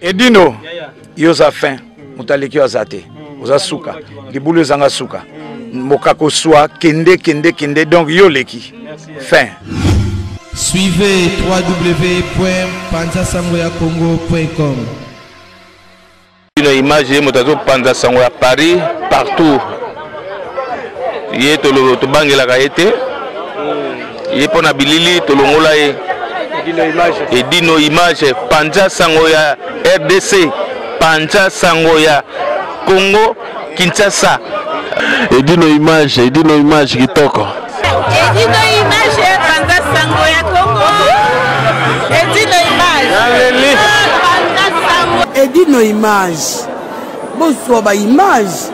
Edino, yoza fin, mutaleki azate, oza suka, libulu zanga suka, mokako soa, kende, donc yoleki, fin. Suivez www.panzasangoyacongo.com. Une image motazo Panza Sangoya Paris partout. Yé tolo to bangela kaete. Yé pona bilili tolongola ye. Edino image Panza Sangoya RDC, Panza Sangoya Congo Kinshasa. Edino image kitoko. Edino image Panza Sangoya Congo. Edino image. Edino image. Bonsoir ba image.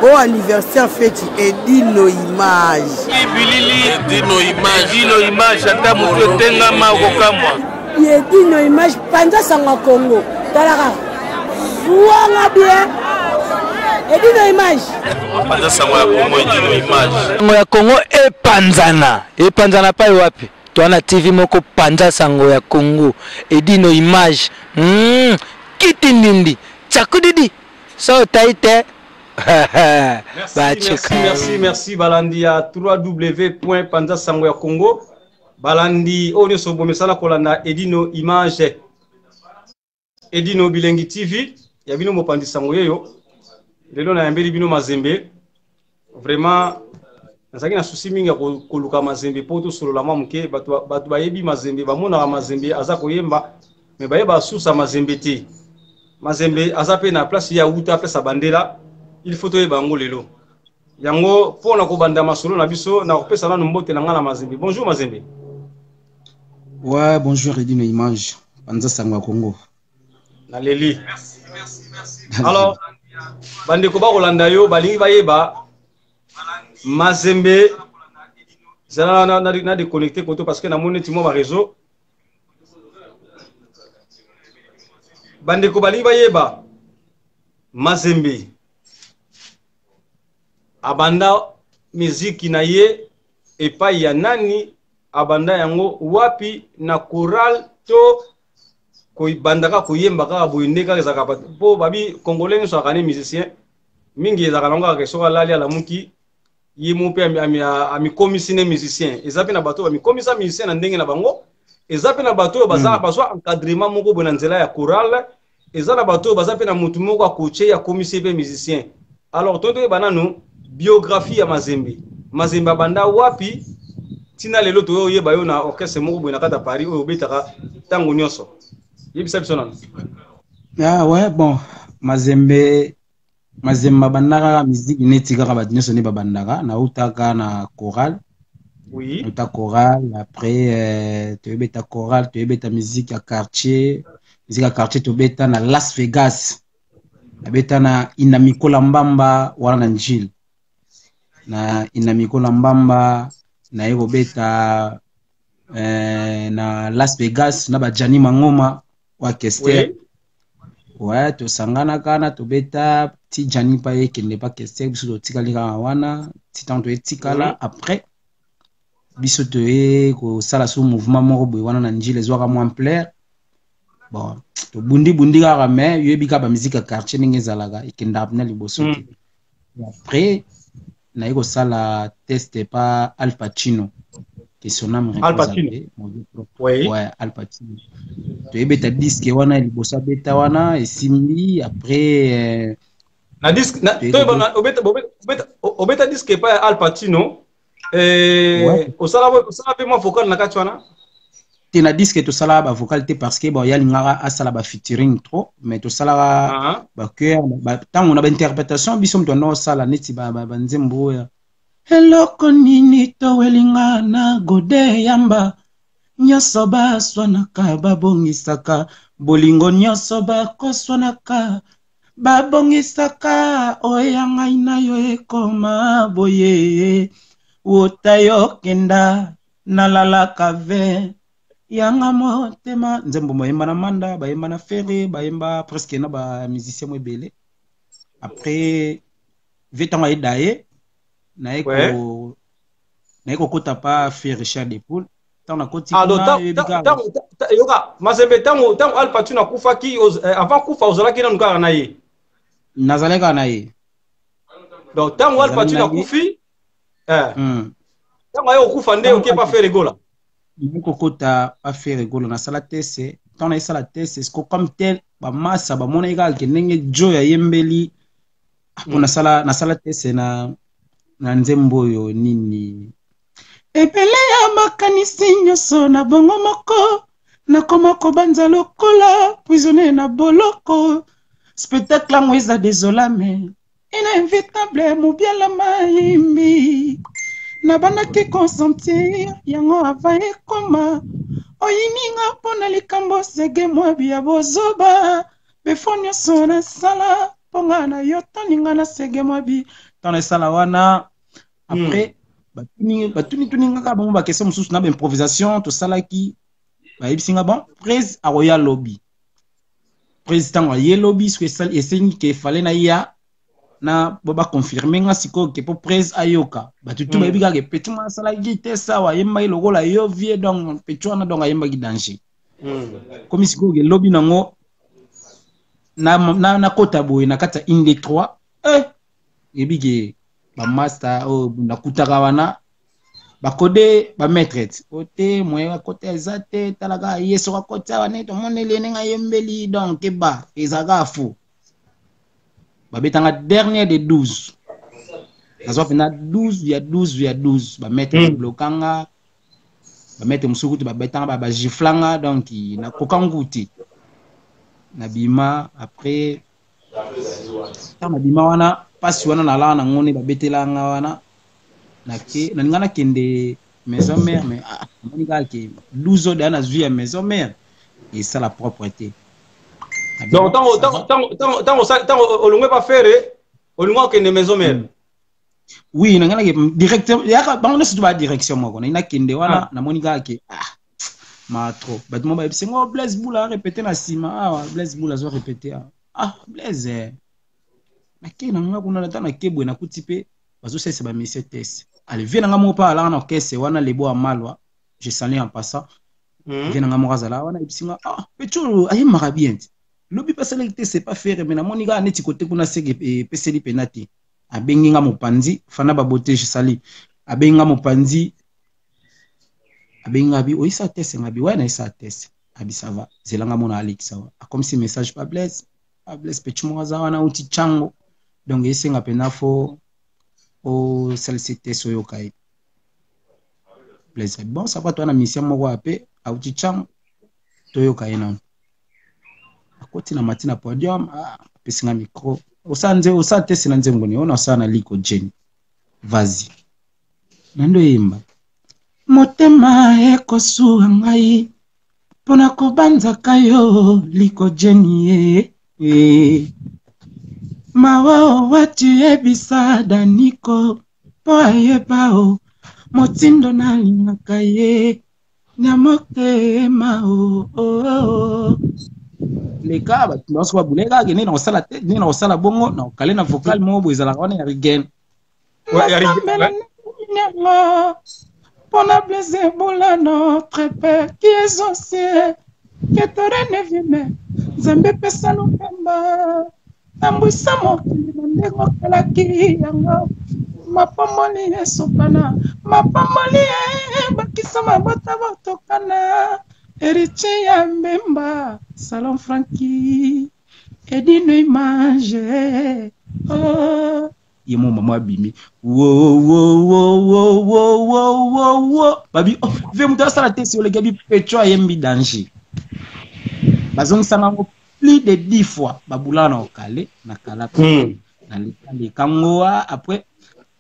Au anniversaire fête Edino image. Edino image ata muto tenga ma kokamwa. Edino image Panza Sangoya Congo. Talaka. Ouanga bien. Edino image. Panza Sangoya Congo Edino image. Sangoya Congo epanzana pa wapi? Tuana TV moko Panza Sangoya Congo Edino image. Kitindindi chakudidi so taite. Merci Balandi à www.panzasangoya Congo. Balandi on so bomesala kolanda Edino image. Edino Bilengi TV ya bino mopandi sangoya yo. Lelo na yambeli bino mazembe. Vraiment nazaki na souci mingi koluka mazembe poto solo la mamuke batu bayebi mazembe bamona mazembe aza koyemba me bayeba susa mazembe te. Mazembe azape na place ya uta place bandela il faut to bango lelo yango pona ko banda masolo na biso na kopesa na mbote na ngana mazembe. Bonjour mazembe. Ouais, bonjour Edino image Panza Sangoya Congo. Na leli. Alors bande ko ba kolanda yo balingi bayeba mazembe zala na déconnecter koto parce que na moneti mo ba réseau bande ko balingi bayeba mazembe abanda muziki na ye epai ya nani abanda yango wapi na choral to ko bandaka koyemba kaka boyende kaka ezaka po babi congolais nso akane musicien mingi ezaka nango kaka soka lali ala muki ye mo pe ami komisine musicien ezape na bato ami komisa musicien na ndenge na bango ezape na bato bazaka bazwa encadrement moko bona nzela ya choral ezana bato bazape na mutu moko akoche ya komisie pe musicien. Alors tonto banano biographie ya mazembe banda wapi tina lelo to yeba yo na orchestre moko boina kata Paris o betaka tango nyonso yebisa biso nana. Ah ouais, bon mazembe bandaka musique neti kaka badinso ne babandaka na utaka na choral. Oui, uta choral après to beta choral to beta musique ya quartier to beta na Las Vegas na beta na Inamikola Mbamba wana na Njil na Inamikola Mbamba na yego beta na Las Vegas na bajani mangoma wa Kester. Ouais, to sangana kana to beta ti jani pa ekende pa Kester biso to tikali ka wana ti tanto etikala après biso to ko sala so mouvement moko boy wana na Njil ezwaka mo ampleur. Bon, to bundi kaka mais yebi ka ba musique quartier ninge zalaga ikenda apna liboso te. Après na yego sala test pa Al Pacino qui son nom Al Pacino. Ouais, Al Pacino. To yebeta disque wana liboso beta wana esimbi après na disque na to obeta disque pa Al Pacino osala pe mo vocal na katwana. Na disque to sala ba vocal te parce que bon ya lingara asala ba featuring trop mais to sala ba cœur ba tant on a ba interprétation biso mto no sala neti ba nzembo ya hello konini to welinga na gode yamba nyoso ba swanaka babongisaka bolingo nyoso ba koswanaka babongisaka oyanga ina yo ekoma boye wotayo kenda nalala kave yanga motema nzembo moyemba na manda bayemba na ferre bayemba presque na ba musicien mo ebele. Après vetanga edaye na eko kota pa faire Richard de Poule tant na koti alors yoka Mazembe tango Al Patu na kufa ki avant kufa ozala ki na ngara na ye nazaleka na ye donc tango Al Patu na kufi tango ayo kufa nde oke pas faire rigola kokota pas faire rigola na sala tese tant na sala tese sko comme tel ba massa ba mona igal ke ndenge jo ya yembeli na sala tese na nzembo yo nini ebele ya makanisi nyonso na bongo moko nakoma kobanza lokola prisonnier na boloko spectacle yango eza désola mais inévitable mobiala mayimbi nabandaki consentir yango ava ekoma oyininga mpona likambo sege mwabi ya bozoba befo nyonso nasala mponga na yo toninga na sege mwabi tana esala wana après batuni tuningaka bango bakestion mosusu na baimprovisation tosalaki bayebisinga bon prise a royal lobby prise ntango aye lobby soki esengi ke efale na ya na bo baconfirme nga sikoyo ke po prise ayoka batutu bayebi kaka peti mwana asalaki te sawa ayembaki lokola yo vie donc peti wana donc ayembaki danger komi sikoyo ke lobby nango na kota boye na kati ya inde 3 yebi ke bamaster oyo nakutaka wana bakode bametrete kote moye bakote eza te talaka ye soka kote awa ne tomoneli ndenge ayembeli donc eba ezalaka fo babetanga dernier de 12 nazwa pena 12 bametre blokanga bametre mosuku te babetanga bagiflanga donc nakokangu te nabima après nabima wana pasi wana nalala nango ne babetelanga wana naninga nakende maison mère mais namoni kaka ke 12 oyo nazwi ya maison mère esala propreté donc tango olongwe pas faire olongwe okende maison mère oui nanga nake directeur yaka bango nyonso ba direction moko nakende wana namoni kaka ke ma trop bato mo bayebisi ngo Blaise Boula répéter na nsima Blaise Boula azo répéter Blaise nakei nanga kuna nata nakebwe nakuti mpe bazosesa bamesie tese ale vie nanga moko mpa alaka na orkestre wana lebo ya malwa je salue en passant vie nanga moko azala wana ebisinga pecho ayembaka bien te lobi pasalaki te c'est pas faire mais namoni kaka neti kote kuna seke epeseli pena te abengi nga mopanzi fana babote je salue abengi nga mopanzi abengi nga bi oyisa tese nga bi wana isa tese abi ça va zelanga mona Alex sawa comme si message pas Blaise pecho moko aza wana uti chango donc esenga pena fo o sollicité soyoka ye Blaise bon ça va toi na mission moko ape auti cham toyoka ye non akoti na matina podium pesinga micro osa tese na nzembo ni ona sana liko Jenny vas-y nando yemba motema ekosuwa ngai pona kobanzaka yo liko Jenny mawa watu ebisa daniko po ayeba o motindo nalingaka ye nyamotema o leka bato nyonso babuleka kende na kosala te ndenge na kosala bongo na kokale na vocal moko boye ezalaka wana ya rigen mpona Blaise Boula notre père qui est ancien que torene vime nzambe pesa lupemba tambwisa mokili na ndenge okalaki yango mapamboli esopana mapamboli bakisa mabota botokana héritier ya mbemba salon Franki edino image yemo mama bimi wo babi ve muta sala tesi ole gabi pecho ayembi danger bazong sangango plus de 10 fois babula na okale na kala na likangoa après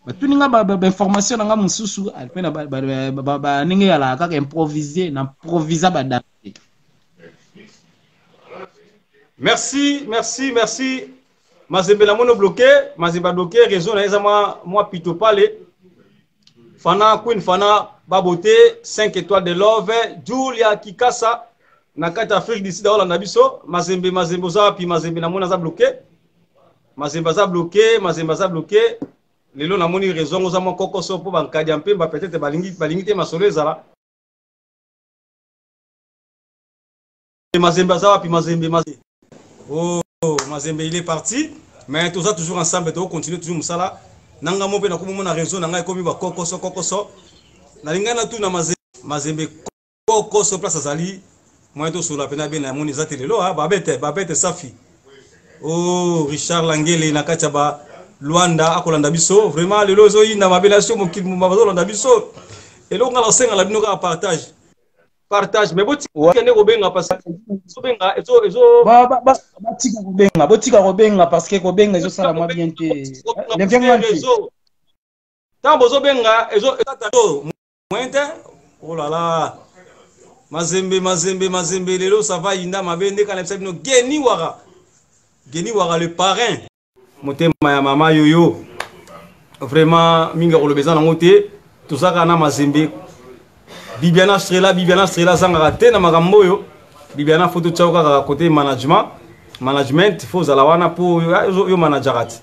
batuninga ba information nga mususu alpe na ba ninge ala kaka improviser na improvisa ba date. Merci Mazembe la mono bloqué Mazembe bloqué réseau na eza moi pito pale fana queen fana baboté 5 étoiles de love Julia Kikasa na kati Afrique d'ici da Hollande biso Mazembe za pi Mazembe na mona za bloqué Mazembe za bloqué lelo na moni raison oza mo kokoso po bankadi ampe ba peut-être balingi te masolo ezala Mazembe Azawapi, Mazembe. Oh, Mazembe, il est parti. Mais tout ça toujours ensemble, on continue toujours Moussala. Nanga mo pe na kumu na réseau nanga ekomi ba kokoso. Na lingana tu na Mazembe kokoso place azali. Moi to sur la pena bien na moni zatelelo ha babete safi. Oh, Richard Langele na kacha ba Luanda akolanda biso. Vraiment lelo zo ina mabelation mo kimu mabazolanda biso. Et là on a lancé la bino ka partage mais boti kende ko benga parce que so benga botika ko benga parce que ko benga zo sala moi bien te tant bozo benga ezo tato mointe oh là là mazembe lelo ça va inda mabende kana psa bino geni wara le parrain motema ya mama yoyo vraiment minga ko le besoin ngote tout ça kana mazembe Bibiana Strela zanga raté na makamboyo Bibiana photo tchauka côté management faut zalawana pour yo managerat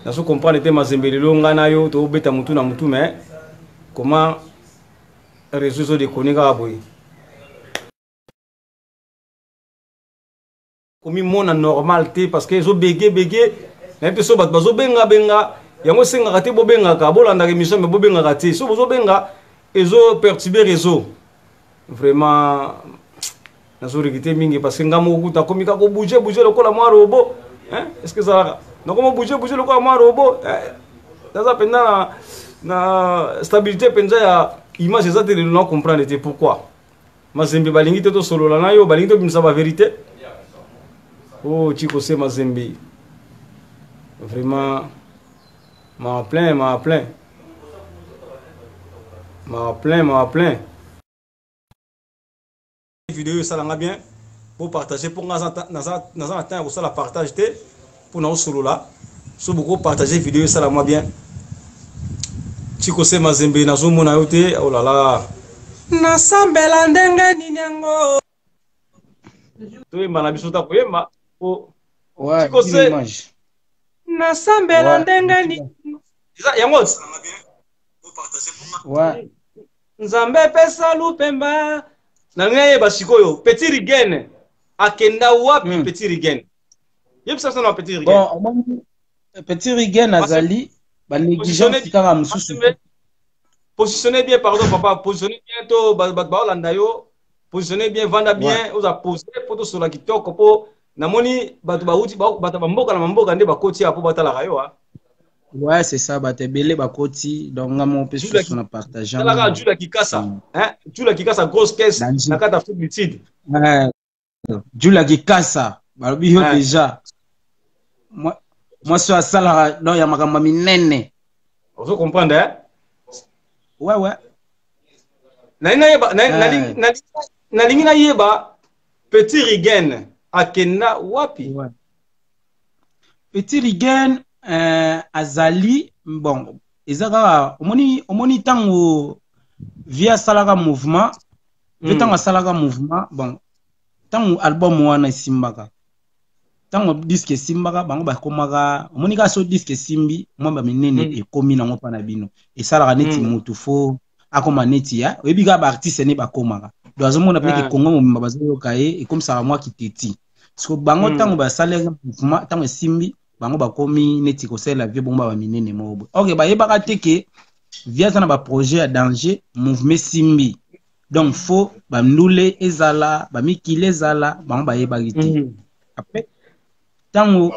na so comprendre te Mazembe lelo ngana yo to beta mutu na mutu mais comment réseau de connecter aboy comme mon normal te parce que zo bégué même so bat bazo benga yango senga raté bo benga ka bolanda émission mais bo benga raté so bozo benga ezo perturber réseau vraiment nazo regretter mingi parce que ngamo kuta komika ko bouger lokola mwa robot hein est-ce que ça non comment bouger lokola mwa robot ça pendant na stabilité penza ya image ça te non comprendre te pourquoi Mazembe balingi te to solo la na yo balingi to bimsa ba vérité oh Chiko c'est Mazembe vraiment m'a plein vidéo ça l'a bien pour partager pour nous attendre ça la partage pour nous solo là so beaucoup partager vidéo ça la bien Chiko c'est Mazembe na zo mona yote oh là là na sambela ndenge ninyango to imana bisuta koyema oh Chiko c'est na sambela ndenge ni yango ouais Nzambe pesa lupemba na ngaye basikoyo Petit Rigen akenda wapi Petit Rigen yebisa sana Petit Rigen bon Petit Rigen azali ba négligence kaka mususu positionnez bien pardon papa positionnez bien to ba Holanda yo positionnez bien vanda bien oza poser poto sur la kitoko po namoni batu ba uti batu ba mboka na mboka nde bakoti apo batala kayo ha. Ouais, c'est ça, Batebele Bakoti, donc on peut se partager. Là, Jula Kikasa, hein, Jula Kikasa, grosse caisse, la carte d'Afrique du Sud. Jula Kikasa, Balbio déjà. Moi, je suis à Salara, non, il y a ma nene. Vous comprenez, hein? Ouais. Nalingina yeba, Petit Rigen, Akena Wapi. Petit Rigen, azali bon ezaka omoni tango via salaga mouvement tango salaga mouvement bon tango album wana simbaka tango disque simbaka bango bakomaka omoni ka so disque simbi mwamba minene ekomi nango pa na bino esalaga neti mutu fo akoma neti ya oyebika ba artiste ne bakomaka do azomona pe ke kongo mobimba bazoyoka ye ekomisa mwa kiteti so bango tango basalaga mouvement tango simbi bango bakomi neti ko sala vie bomba ba minene mobo ok ba yebaka teke via sana ba projet à danger mouvement simbi donc faut ba ndule ezala ba mikile ezala bango ba yebaki te après tango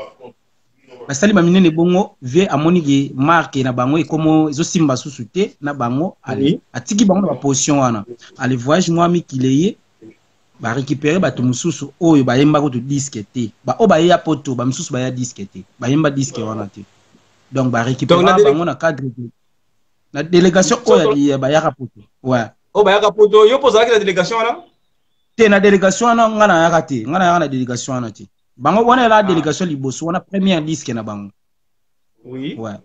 basali ba minene bongo vie amoni ke marque na bango ekomo ezo simba susu te na bango ali atiki bango na ba position wana ali voyage moi mikile ye ba récupérer ba tumususu oyo ba yemba ko to disque te ba o ba ya poto ba mususu ba ya disque te ba yemba disque wana te donc ba récupérer bango na cadre na délégation oyo ya ba ya poto ouais o ba ya poto yo posa la délégation wana te na délégation wana ngana ya te ngana ya na délégation wana te bango wana la délégation liboso wana première disque na bango oui ouais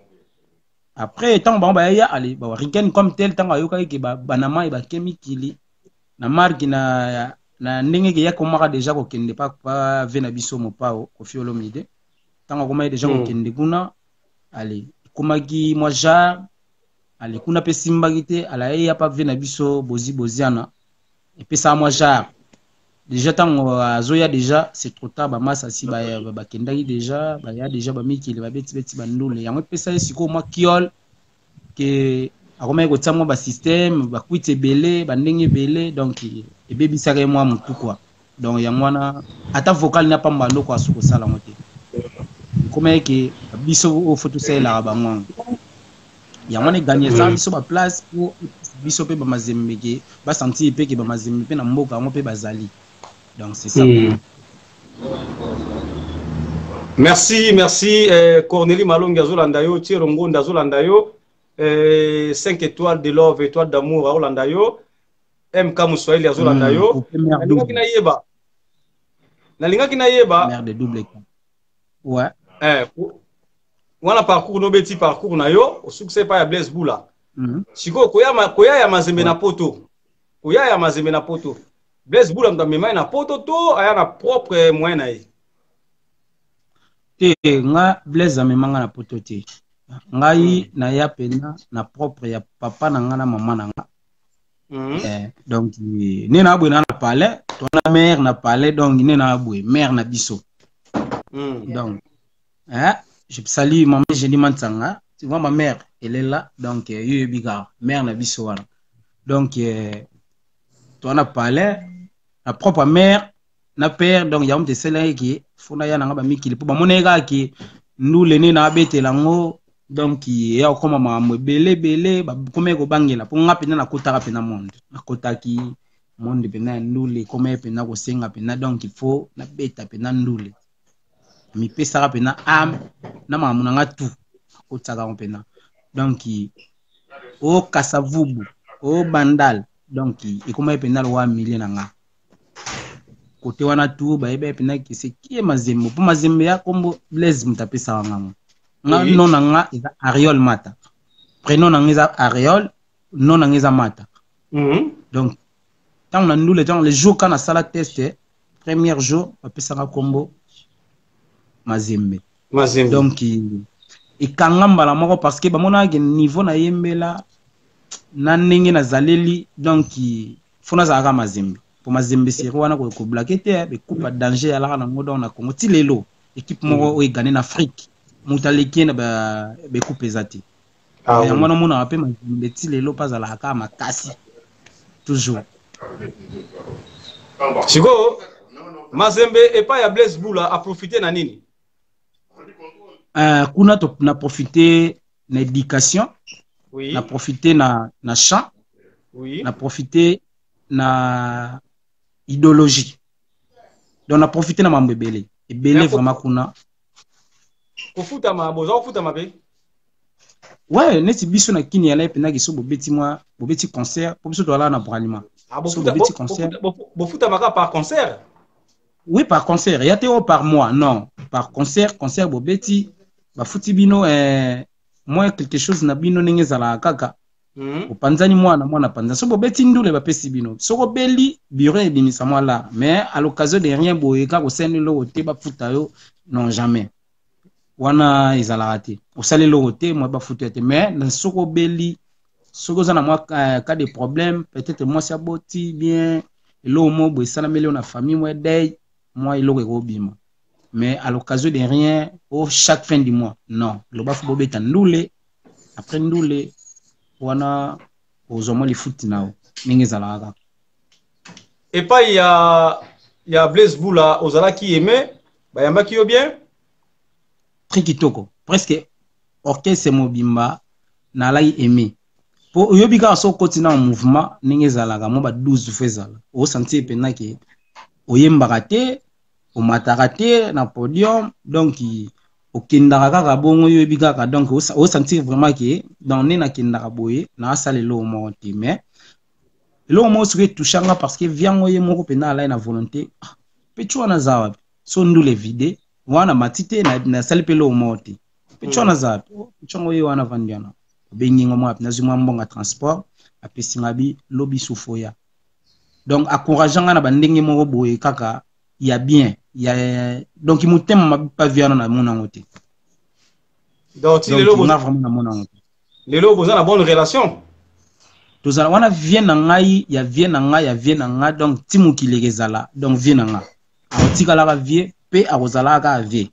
après tant bango ba ya ali ba Rigen comme tel tant ayoka ke ba banama ba kemikili na marque na ndenge ke yakomaka déjà ko kende pa vena biso mopao ko fiolo mide tanga koma déjà ko kende kuna allez komaki moi jar allez kuna pe simba kite ala ya pa vena biso boziana et puis ça moi jar déjà tant azoya déjà c'est trop tard bamasa si bakendaki déjà baya déjà bamikili babeti beti bandule yango pesa siko mwa kiol ke akomaki kotia mwa basystème bakwiti ebele bandenge ebele donc ebebisaka ye mwa motu quoi donc yango wana ata vocal na pamba ndoko asu kosala yango te komaki ke biso ofo tosalelaka bango yango yango wana eganye eza biso baplace po biso mpe bamazembe ke basentir mpe ke bamazembe mpe na mboka yango mpe bazali. Donc c'est ça. Merci Cornélie Malonga Zolandayo, Thierongo Ndazolandayo, 5 étoiles de love, étoiles d'amour à Olandayo, MK Moussoaili Zolandayo. Nalinga Kinayeba. Mère de double écran. Ouais. Wana parcours no beti parcours na yo, au succès pas ya Blaise Boula. Siko koya ya mazembe na poto. Koya ya mazembe na poto. Blaise Boula mtamema na poto to aya na propre moyen na ye. Te nga Blaise amemanga na poto te. Ngai na ya pena na propre ya papa na nga na mama na nga. Donc ne na abwe na palais, ton mère na palais donc ne na abwe mère na biso. Donc je salue maman Jenny Mansanga. Tu vois ma mère, elle est là donc yo biga mère na biso wana. Donc toi na palais na propre mère na père donc ya mte sela ki funa ya nga ba mikili po ba moneka ki nous le na betela ngo donc ya koma mamwe bele ba kome ko bangela po nga pena na kotaka pena monde na kotaki monde pena ndule kome pena ko senga pena donc il faut na beta pena ndule mi pesa pena am na mamu nga tu kotaka pena donc o kasavubu o bandal donc ikoma pena wa million nga côté wana tu ba ebe pena ki se ki mazembe po mazembe ya kombo Blaise mutapesa wangamu nga non nga eza Ariol Mata prénom nga eza Ariol non nga eza Mata donc tant na ndule tant les jours quand na sala test premier jour ba pesa nga kombo mazembe donc ikanga mbala moko parce que ba mona ke niveau na yembela na ndenge na zaleli donc fona za ka mazembe pour mazembe seri wana ko blaquer be coupe danger ala na ngodo na Congo ti lelo équipe moko o gagner na Afrique mutaleki na be coupe ezati ya mwana mona ape mazembe ti lelo pas ala ka makasi toujours Chigo mazembe et pas ya Blaise Boula a profiter na nini kuna to na profiter na éducation oui na profiter na chant oui na profiter na idéologie donc na profiter na mambo ebele vraiment kuna kofuta ma boza kofuta mabe ouais neti biso na kini ya lepe na kiso bobeti concert po biso to ala na bralima bobeti concert bofuta maka par concert oui par concert ya te par mois non par concert bobeti bafuti bino moi quelque chose na bino ndenge zala kaka opanzani mwana panza so bobeti ndule bapesi bino soko beli bureau ebimisa moi là mais à l'occasion de rien boyeka ko sene lo te bafuta yo non jamais wana ezala raté osali lo te moi bafuta te mais na soko beli soko za na moi cas de problème peut-être moi ça boti bien lo mo bo sala melio na famille moi deuil moi il aurait obima mais à l'occasion de rien chaque fin du mois non lo bafu bobeta ndule après ndule wana ozomo li foot nao ningi zalaka et pas il y a Blaise Boula ozala qui aimé bayamba ki yo bien très kitoko presque orchestre mobimba na lai aimé po yobika so continue en mouvement ningi zalaka mo ba 12 fezala o sentir pena ke oyembaka te o mataka te na podium donc okendaka kaka bongo yobika ka donc o sentir vraiment que dans nena kendaka boye na sala lo mo te mais lo mo se touchanga parce que viango ye moko pena la na volonté petu wana zawa so ndule vide wana matite na sala pe lo mo te petu wana zawa petu ye wana vandiana bengingo mo na zuma mbonga transport apesinga bi lobi sufoya donc encourageanga na bandenge moko boye kaka ya bien ya donc mutem pas viana na mona ngote donc les lobos na vraiment na mona ngote les lobos ont une bonne relation tozala wana vie na ngai ya vie na ngai ya vie na ngai donc timukili kezala donc vie na ngai akotikalaka vie pe akozalaka vie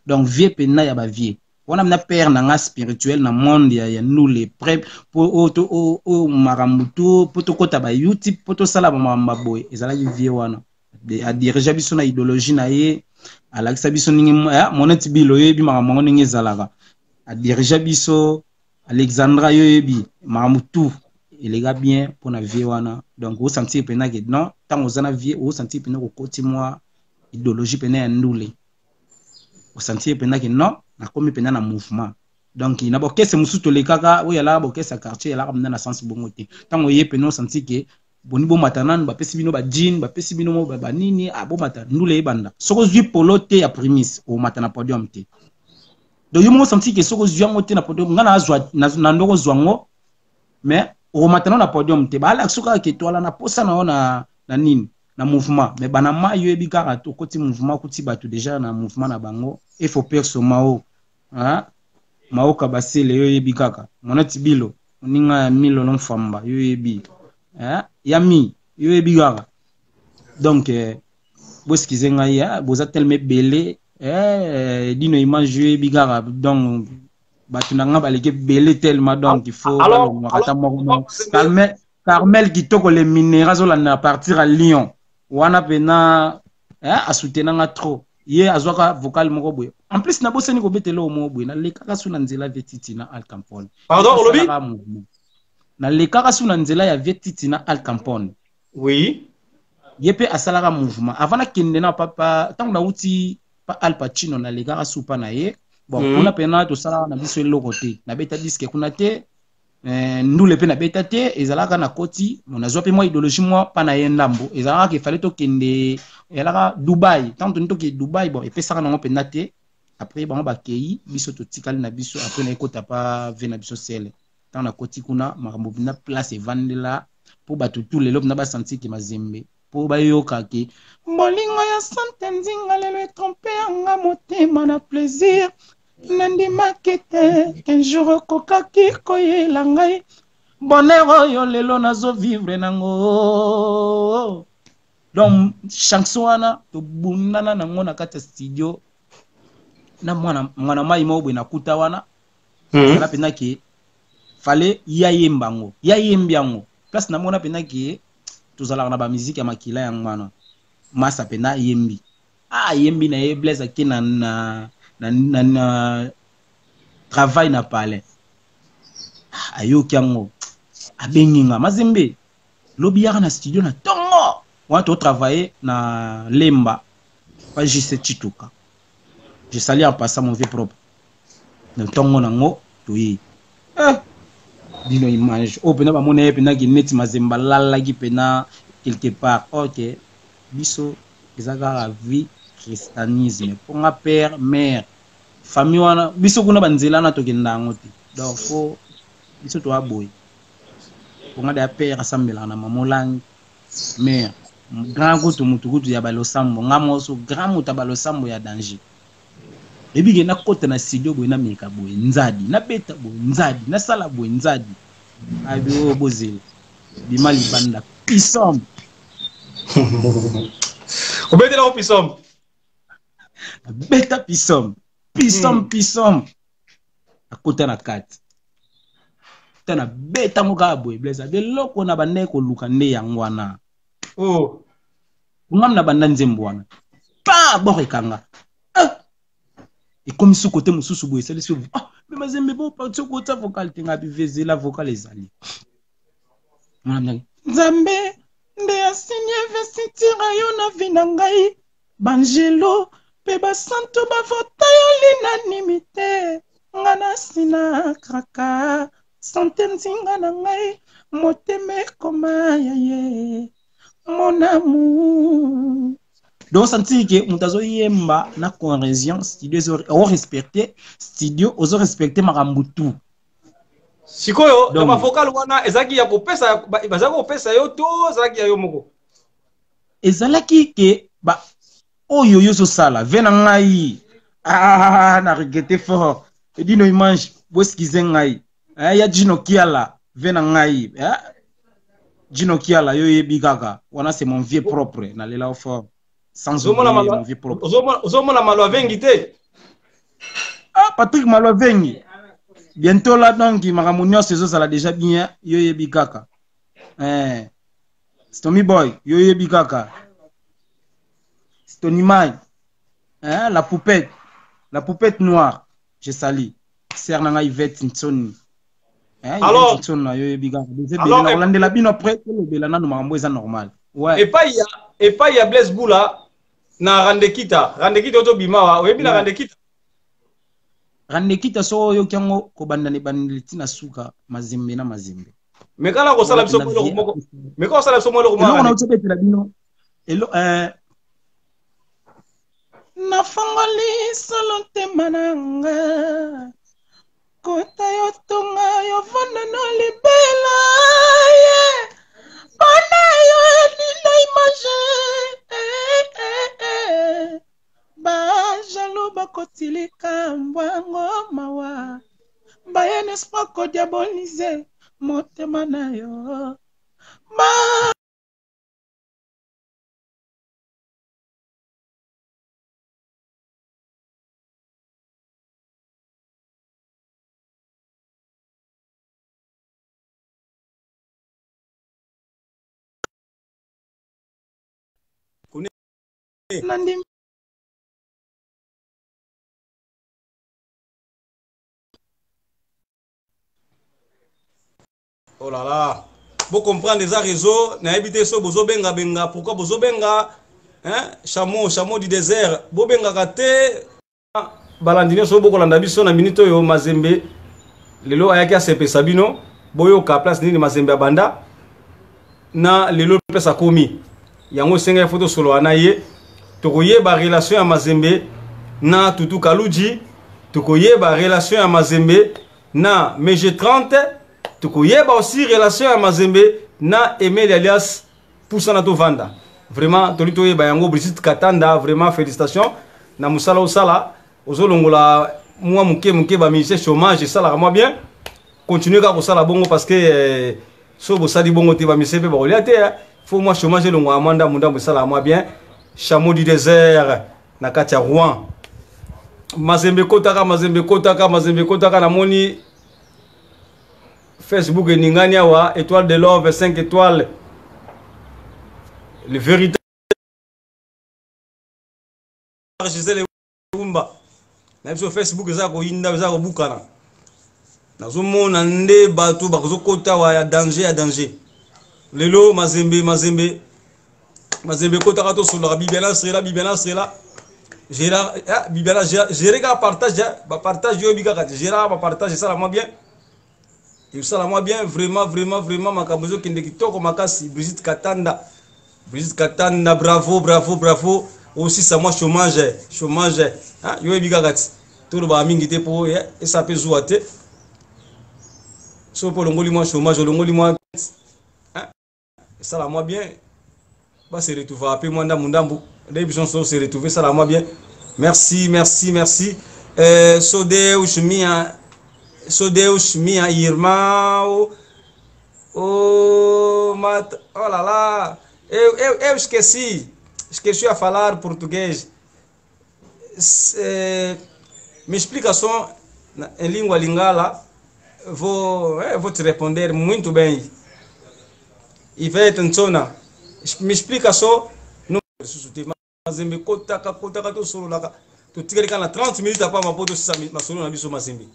donc vie pena ya ba vie wana mna père na ngai spirituel na monde ya nous les prêts pour o maramutu poto kota ba YouTube poto sala ba maboy ezalaki vie wana a diriger biso na idéologie na ye alakisa biso ningi moneti bilo yebi maramongo ningi ezalaka a diriger biso Alexandra yoyebi maramutu il est bien pour la vie wana donc vous sentir pena que non tant aux ana vie vous sentir pena ko côté moi idéologie pena ndule vous sentir pena que non na komi pena na mouvement donc il n'a pas que c'est musuto le kaka ou yala ba que sa quartier yala na sens bongote tant oye pena sentir que boni bo matanan ba pesi bino ba jean ba pesi bino mo ba nini abo mata ndule banda soko zui polote ya premise o matana podium te donc yo mo sentir que soko zui ngote na podium ngana azwa na ndoko zwango mais au matin on a podium te ba la suka ke to la na posa na nini na mouvement mais bana ma yo ebika to koti mouvement kuti batu déjà na mouvement na bango il faut perso mao hein mao ka basele yo ebika ka monati bilo ninga milo non famba yo ebi hein yami yo ebika donc boskize nga ya boza tellement belé dino image yo ebika donc batunanga baleke belé tellement donc il faut Carmel qui toko les minéraux à partir à Lyon wana pena a soutenanga trop ye azwaka vocal moko boye en plus na boseni ko betelo mo boye na lekaka suna nzela vetiti na Al Campone pardon olobi na lekaka suna nzela ya vetiti na Al Campone oui yepe asalaka mouvement avant na kende na papa tant na uti pa Al Pacino na lekaka supa na ye bon kuna pena to sala na biso eloko te na beta disque kuna te ndule pe na beta te ezalaka na koti on azwa pe moi idéologie moi pa na yendambo ezalaka ke fallait to kende elaka Dubai tant to ke Dubai bon et pesaka na pe na te après bango ba kei biso to tikali na biso après na ekota pa ve na biso sele tant na koti kuna makambo bina place evandela pour batu tout les lobes na ba sentir ke mazembe pour ba yoka ke molingo ya sante nzinga lelo tromper anga motema na plaisir Nandi makete qu'un jour kokaki koyela ngai bonheur yo lelo nazo vivre nango donc chanson wana to bundana nango na kata studio na mwana mai mobwe na kuta wana na pena ki fallait yayembango yayembiango place na mona pena ki tozala na ba musique ya makila ya ngwana masa pena yembi yembi na ye blaze akina na travail na palais ayo kyango abenginga mazembe lobi yaka na studio na tongo wana to travailler na Lemba pas juste Chituka je salue en passant mon vieux propre na tongo nango toyi dino image o pena ba mona pena ki net mazemba lala ki pena quelque part ok biso ezaka vie christianisme pour nga père mère famille wana biso kuna banzela na tokenda ngote donc faut biso to aboy pour nga da père asambela na mamolang mère grand kutu mutukutu ya balosambo nga moso grand muta balosambo ya danger ebige na kota na studio boy na meka boy nzadi na beta boy nzadi na sala boy nzadi abi o bozela bimali banda pisom obetela o pisom beta pisom akota na kati tana beta moka boy blaza de loko na bande ko luka nde yangwana ngam na banda nzembo wana pa borekanga et comme ce côté mususu boy c'est le mais mazembe bo pa ce côté vocal tinga biveze la vocal ezali nzambe nde asinye vestitira yo na vinangai banjelo pe basanto bavota yo l'inanimité ngana sina kraka sante nzinga na ngai moteme koma yaye mon amour donc sentir que mutazo yemba na cohésion studio o respecter studio ozo respecter makambutu sikoyo na vocal wana ezaki ya kopesa bazako kopesa yo to ezaki ya yo moko ezalaki ke ba oyo yo so sala vena ngai na regretter fort edino image boskize ngai ya jino kiala vena ngai Gino Kiala, yo bigaka. Wana c'est mon vieux propre. Nalela au fort. Sans oublier mon vieux propre. Ozomona malo avengi te. Ah, Patrick Malovengi. Bientôt là, donc, Maramounios, ça l'a déjà bien. Yo bigaka. Stomy Boy, yo bigaka. Stony Mai. La poupette noire. Je salue. Sernanga Yvette Ntsoni. Alors, normal. Ouais. Et pas il y a Blaise Boula na Randekita oto bimawa oyebi na Randekita so yo kyango ko bandane banditi na suka mazembe na mazembe. Mais kala ko sala biso moko mais ko sala biso moko moko na utebetela bino elo na fangoli solo temananga kota yo tonga yo vanda no libela bona yo dino image ba jalo ba kotilika mbwango mawa ba yenespa ko diaboliser motema na yo ba Nandi. Oh là là. Vous comprenez les réseaux, n'a habité so bozo benga benga pourquoi bozo benga chameau du désert bo benga kate balandine so boko landa biso na minute yo mazembe lelo ayaki asepe sabino boyo ka place nini mazembe abanda na lelo pesa komi yango senga photo solo anaye tokoyeba relation ya mazembe na Tutu Kaluji tokoyeba relation ya mazembe na Meje 30 tokoyeba aussi relation ya mazembe na Emile alias Poussana Tovanda vraiment tolito yeba yango Brigitte Katanda vraiment félicitations na musala osala ozolongola moi muke ba ministère chômage sala moi bien continuer ka kosala bongo parce que so bosali bongo te ba ministère pe ba oliate faut moi chômage longo amanda munda sala moi bien chameau du désert na kati ya Rouen mazembe kotaka na moni Facebook et Ningani Awa, étoile de love, 5 étoiles. Le véritable. Même sur Facebook, Zako Inda, Zako Bukana. Dans un monde, Nande, Batou, Bakozo Kota, ya danger. Lelo, Mazembe Kota Kato sur la Bibela, Srela. Gérard, Bibela, Gérard, partage, yo, Biga, Gérard, partage, ça, la moi bien. Et ça, moi bien, vraiment, ma camozo qui n'est pas makasi, Brigitte Katanda, bravo. Aussi, ça, moi, chômage, hein, yo, bigagati. Tout le monde a mis pour et ça peut jouer. So, pour le ngoli, moi, chômage, le ngoli, moi, hein, et ça, moi bien, bah, c'est retrouvé, après, moi, ndambu, les bisons sont se retrouver, ça, moi bien. Merci. Sodeus minha irmã, oh là lá, eu esqueci a falar português. Minha explicação em língua lingala, vou te responder muito bem. Ivete Ntona, minha explicação não mas me kota to solo lá, tu tira kana 30 minutes para ma poto sa solo na biso mazembe.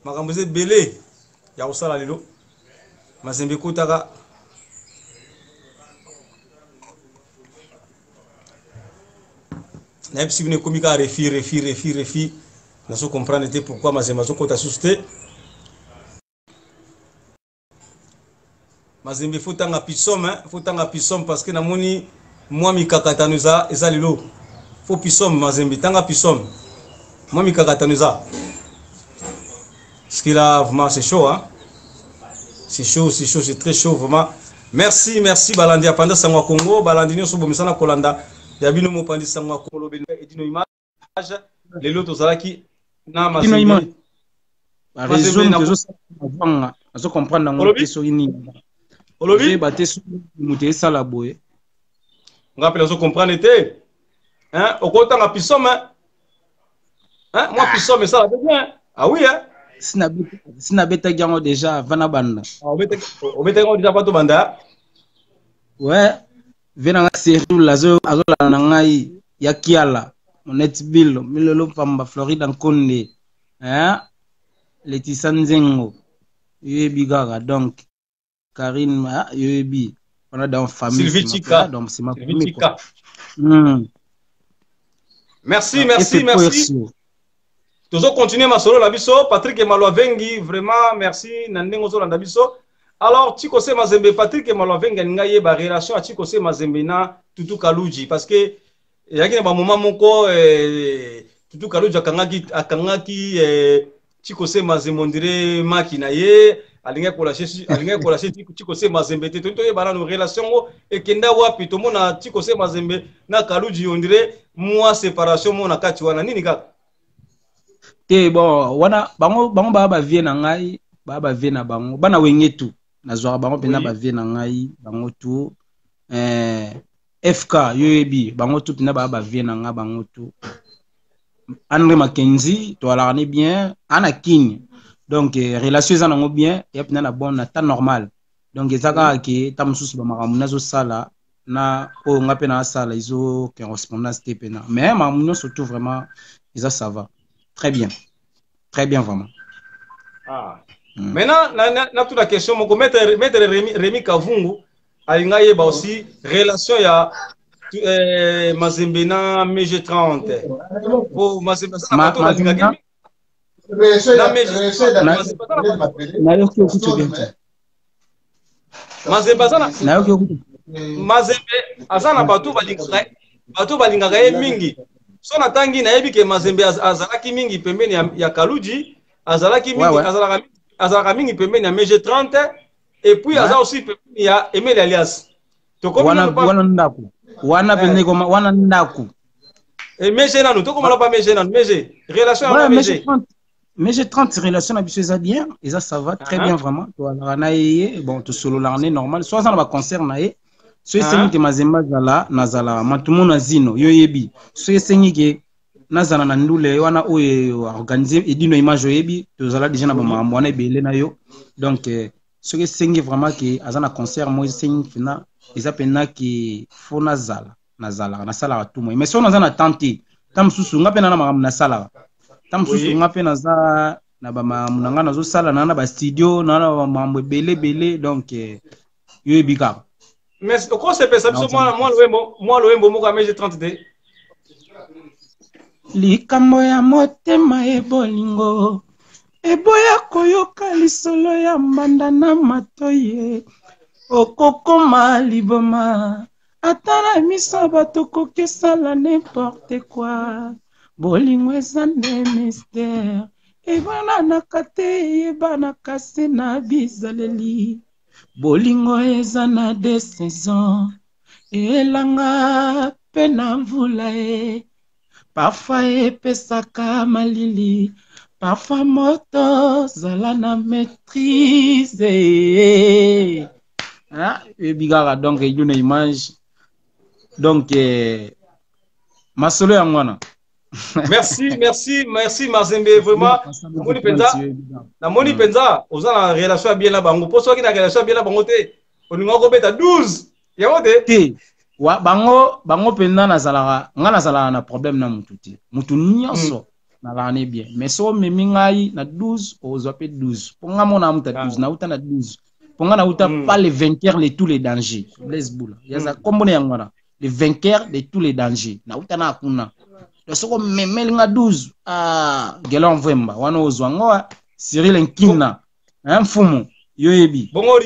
Makamboze belé ya osala lelo mazembe kotaka na epsi bine komika refi na so comprendre te pourquoi mazembe so kota susté mazembe fotanga pisom parce que na moni moi mikakatano eza lelo fo pisom mazembe tanga pisom moi mikakatano eza. Parce que là, vraiment, c'est chaud, hein? C'est très chaud, vraiment. Merci, Balandi. Pendant Sangwa Congo, Balandi, nous sommes au Kolanda. Il y a bien un pendant Sangwa Congo, et d'une image, les lots Zalaki, na Mazembe. La raison que je comprends dans mon question, Olobi baté sous muté ça la boye. On rappelle ça comprendre été. Hein, au côté na pisome. Hein, moi pisome ça va bien. Ah oui hein. Sina beta gango déjà vana banda. O beta gango déjà pas to banda. Ouais, vena série lazo azola na ngai ya kiala. Monet bill milolo pamba Florida Nkonde. Hein? Leticia Nzengo. Yebi gaga donc Karine Yebi. On a dans famille. Sylvie Chika. Donc c'est ma Sylvie Chika. Merci. Toujours continuer ma solo la biso. Patrick Malwavengi, vraiment merci. Nandengo solo la biso. Alors, Chikose Mazembe, Patrick Malwavengi, ngaye ba relation à Chikose Mazembe na Tutu Kaluji parce que il y a un moment moko Tutu Kaluji akangaki Chikose Mazembe ondire makina ye alinga kolashe Chikose Mazembe te to ye bana no relation et kenda wapi to mona Chikose Mazembe na Kaluji ondire moi séparation mona kati wana nini kaka te bon wana bango ba vie na ngai ba vie na bango bana wengetu na zwa bango pena ba vie na ngai bango tu FK UAB bango tu pena ba vie na nga bango tu André Mackenzie to ala ne bien Anakin donc relation za nango bien ya pena na bon na temps normal donc ezaka ke tamsusu ba makamuna zo sala na o nga pena sala izo correspondance te pena mais makamuna surtout vraiment ça va très bien vraiment. Maintenant na toute la question mon mettre Rémi Kavungu alinga yeba aussi relation ya Mazembe na MG30 pour Mazembe ça na to la dinga Mazembe azana batu balinga mingi so na tangi na yebi ke Mazembe azalaki mingi pembeni ya Kaluji azalaki mingi azalaka mingi pembeni ya MG30 et puis aza aussi pembeni ya Emile Alias to comme wana pende koma wana ndaku et MG nanu to comme pas MG nanu MG relation avec MG30 relation na biso eza bien eza ça va très bien vraiment to na ye bon to solo l'année normal soit ça na ba concert na ye so esengi ke Mazembe nazala matumu na zino yo yebi so esengi ke nazala na ndule wana oyo organiser Edino Image yebi tozala déjà na ba mambo wana ebele na yo donc so esengi vraiment ke azana concert mo esengi fina eza pena ki fo nazala na sala tout moi mais so nazana tenter tamsusu nga pena na makambo na sala tamsusu nga pena za na ba mambo nga nazo sala na ba studio na ba mambo ebele donc yo yebi ka. Mais au quoi c'est perception moi le wembo moko MG30 de likambo ya motema ebolingo eboya koyoka lisolo ya mbanda na matoye okokoma liboma atala miso bato kokesala n'importe quoi bolingo eza nde mystère ebananaka te ebanaka se na bizaleli bolingo eza na de saison elanga pe na mvula parfois epesaka malili parfois moto zala na maîtrise bigara donc Edino Image donc masolo yango wana. merci Mazembe vraiment na moni penza ozana relation bien la bango poso ki na relation bien la bango te oninga ko beta 12 yango te wa bango penza nazalaka nga nazalaka na problème na mutu te mutu nyonso na lane bien mais so memi ngai na 12 ozwa pe 12 ponga mona muta 12 na uta na 12 ponga na uta pas les vainqueurs de tous les dangers Blaise Boula yaza kombone yango na les vainqueurs de tous les dangers na uta na kuna soko memelinga 12 Gelon Vemba wana ozwango Cyril Nkina mfumu yoyebi bongo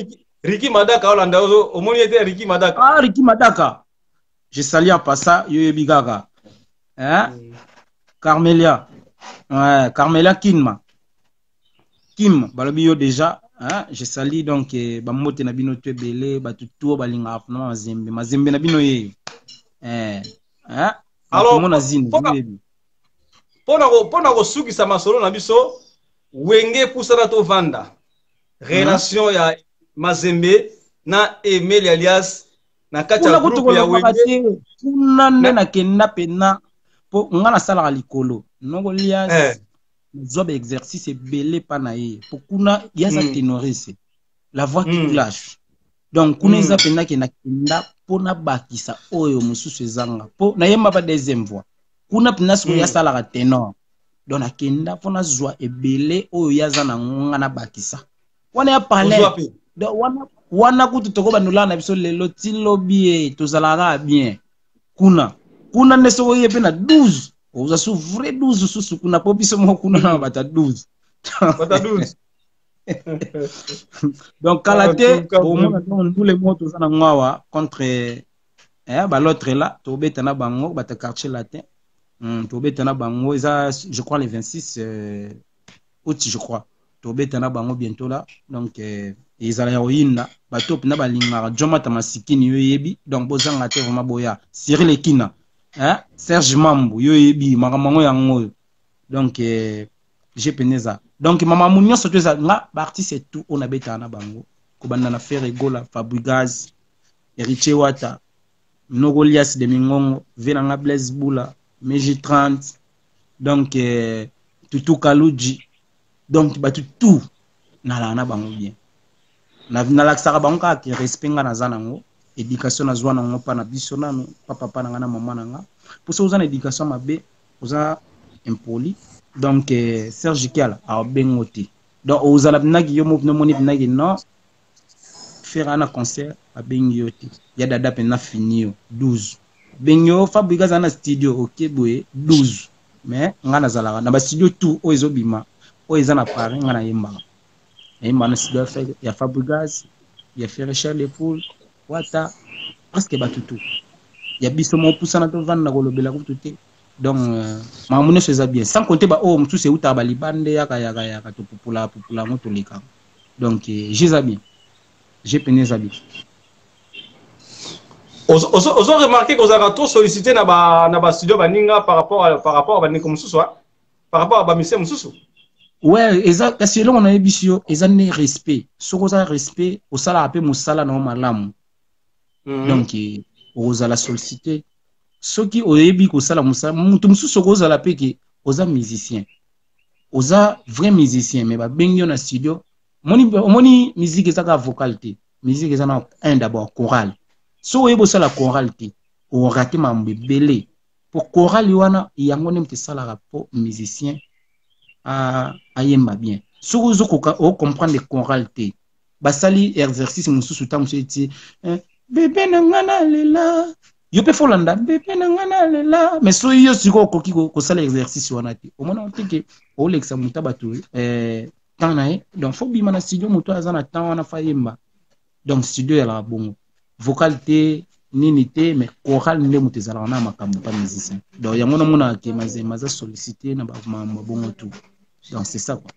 Ricky Madaka Olanda omoni ete Ricky Madaka Ricky Madaka je salue en passant yoyebi gaga Carmelia Kim balobi yo déjà je salue donc bamote na bino to ebele batutu balinga afuna Mazembe na bino ye alors pona ko sukisa masolo na biso wenge pusana to vanda relation ya Mazembe na Emeli alias na kati ya groupe ya wenge kuna nde na kenda pena po ngana sala likolo noko lias zob exercice belé pa na ye po kuna yaza ténorise la voix qui lâche donc kuna eza pena kenda pona bakisa oyo mususu ezanga po na yemba ba deuxième voix kuna pena siko ya sala ténor donc na kenda pona zwa ebele oyo yaza na ngana bakisa wana ya parler donc wana kutu toko banula na biso lelo tilobie tozalaka bien kuna neso ye pe na 12 oza su vrai 12 susu kuna po biso mo kuna na bata 12 donc kalate au moins tous les mots tozana ngwa contre ba l'autre là to betana bango bata quartier latin to betana bango eza je crois les 26 août je crois to betana bango bientôt là donc ezala ya oyinda bato pina balingaka Jomata Masikini yo yebi donc bozanga te vraiment boya Cyril Ekina Serge Mambu yo yebi makamango yango donc j'ai peneza donc mama munyo soto za nga artiste et tout on abeta na bango ko banda na faire egola Fabregas Héritier Wata Nogolias de Mingongo Venanga Blaise Bula Meji 30 donc Tutu Kaluji donc batu tout na bango bien na laksaka bango ka ki respect nga na zanango éducation na zwana ngo pa na biso na papa na nga na mama na nga pour ça uzana éducation mabe uza impoli donc Serge Kiala a bengote donc uzala binagi yo mo moni binagi non faire un concert a bengioti ya dada pena finio 12 benyo Fabregas na studio OK boye 12 mais nga na zalaka na ba studio tout o ezobima o ezana Paris nga na yemba. Et il y a Fabregas, il y a Ferrecher les poules, Wata, presque tout. Il y a Bissomo Poussana de Van Nagolobela tout. Donc, Mamoune se bien. Sans compter, tout c'est où t'as Balibande, Yaka, Popula, Motolika. Donc, j'ai bien. J'ai peine bien. Os remarqué qu'on a trop sollicité dans le studio Baninga par rapport à Baninga comme ce soit, par rapport à Bamisé Moussou. Ouais, exact. Parce que là, on aébissé, ils ont respect. Ce qu'on a respect, au salaire appelé Moussala non malam. Donc, on a la sollicité. Ceux qui ont ébi au salaire Moussala, tout ce qu'on a la paix, on a musicien. On a vrai musicien, mais bah ben yon a studio. Moni musique est à vocalité. Musique est un d'abord chorale. So ebo ça la choralité. On raté ma mbélé. Pour chorale yana, il y a un même salaire pour musicien. Ayemba bien. Si vous comprenez les choralités, basali exercice mususu ta museti bébé nangana lela yo pe folanda bébé nangana lela mais so yo siko koki ko sala exercice wana te o mona teke o lexa muta batu tanae donc faut bima na studio muto azana temps wana fayemba donc studio ya la bongo vocalité ninité mais choral nde mutezala na makambo pa musicien donc yango na mona ke maza solliciter na ba bongo tout. Donc c'est ça quoi.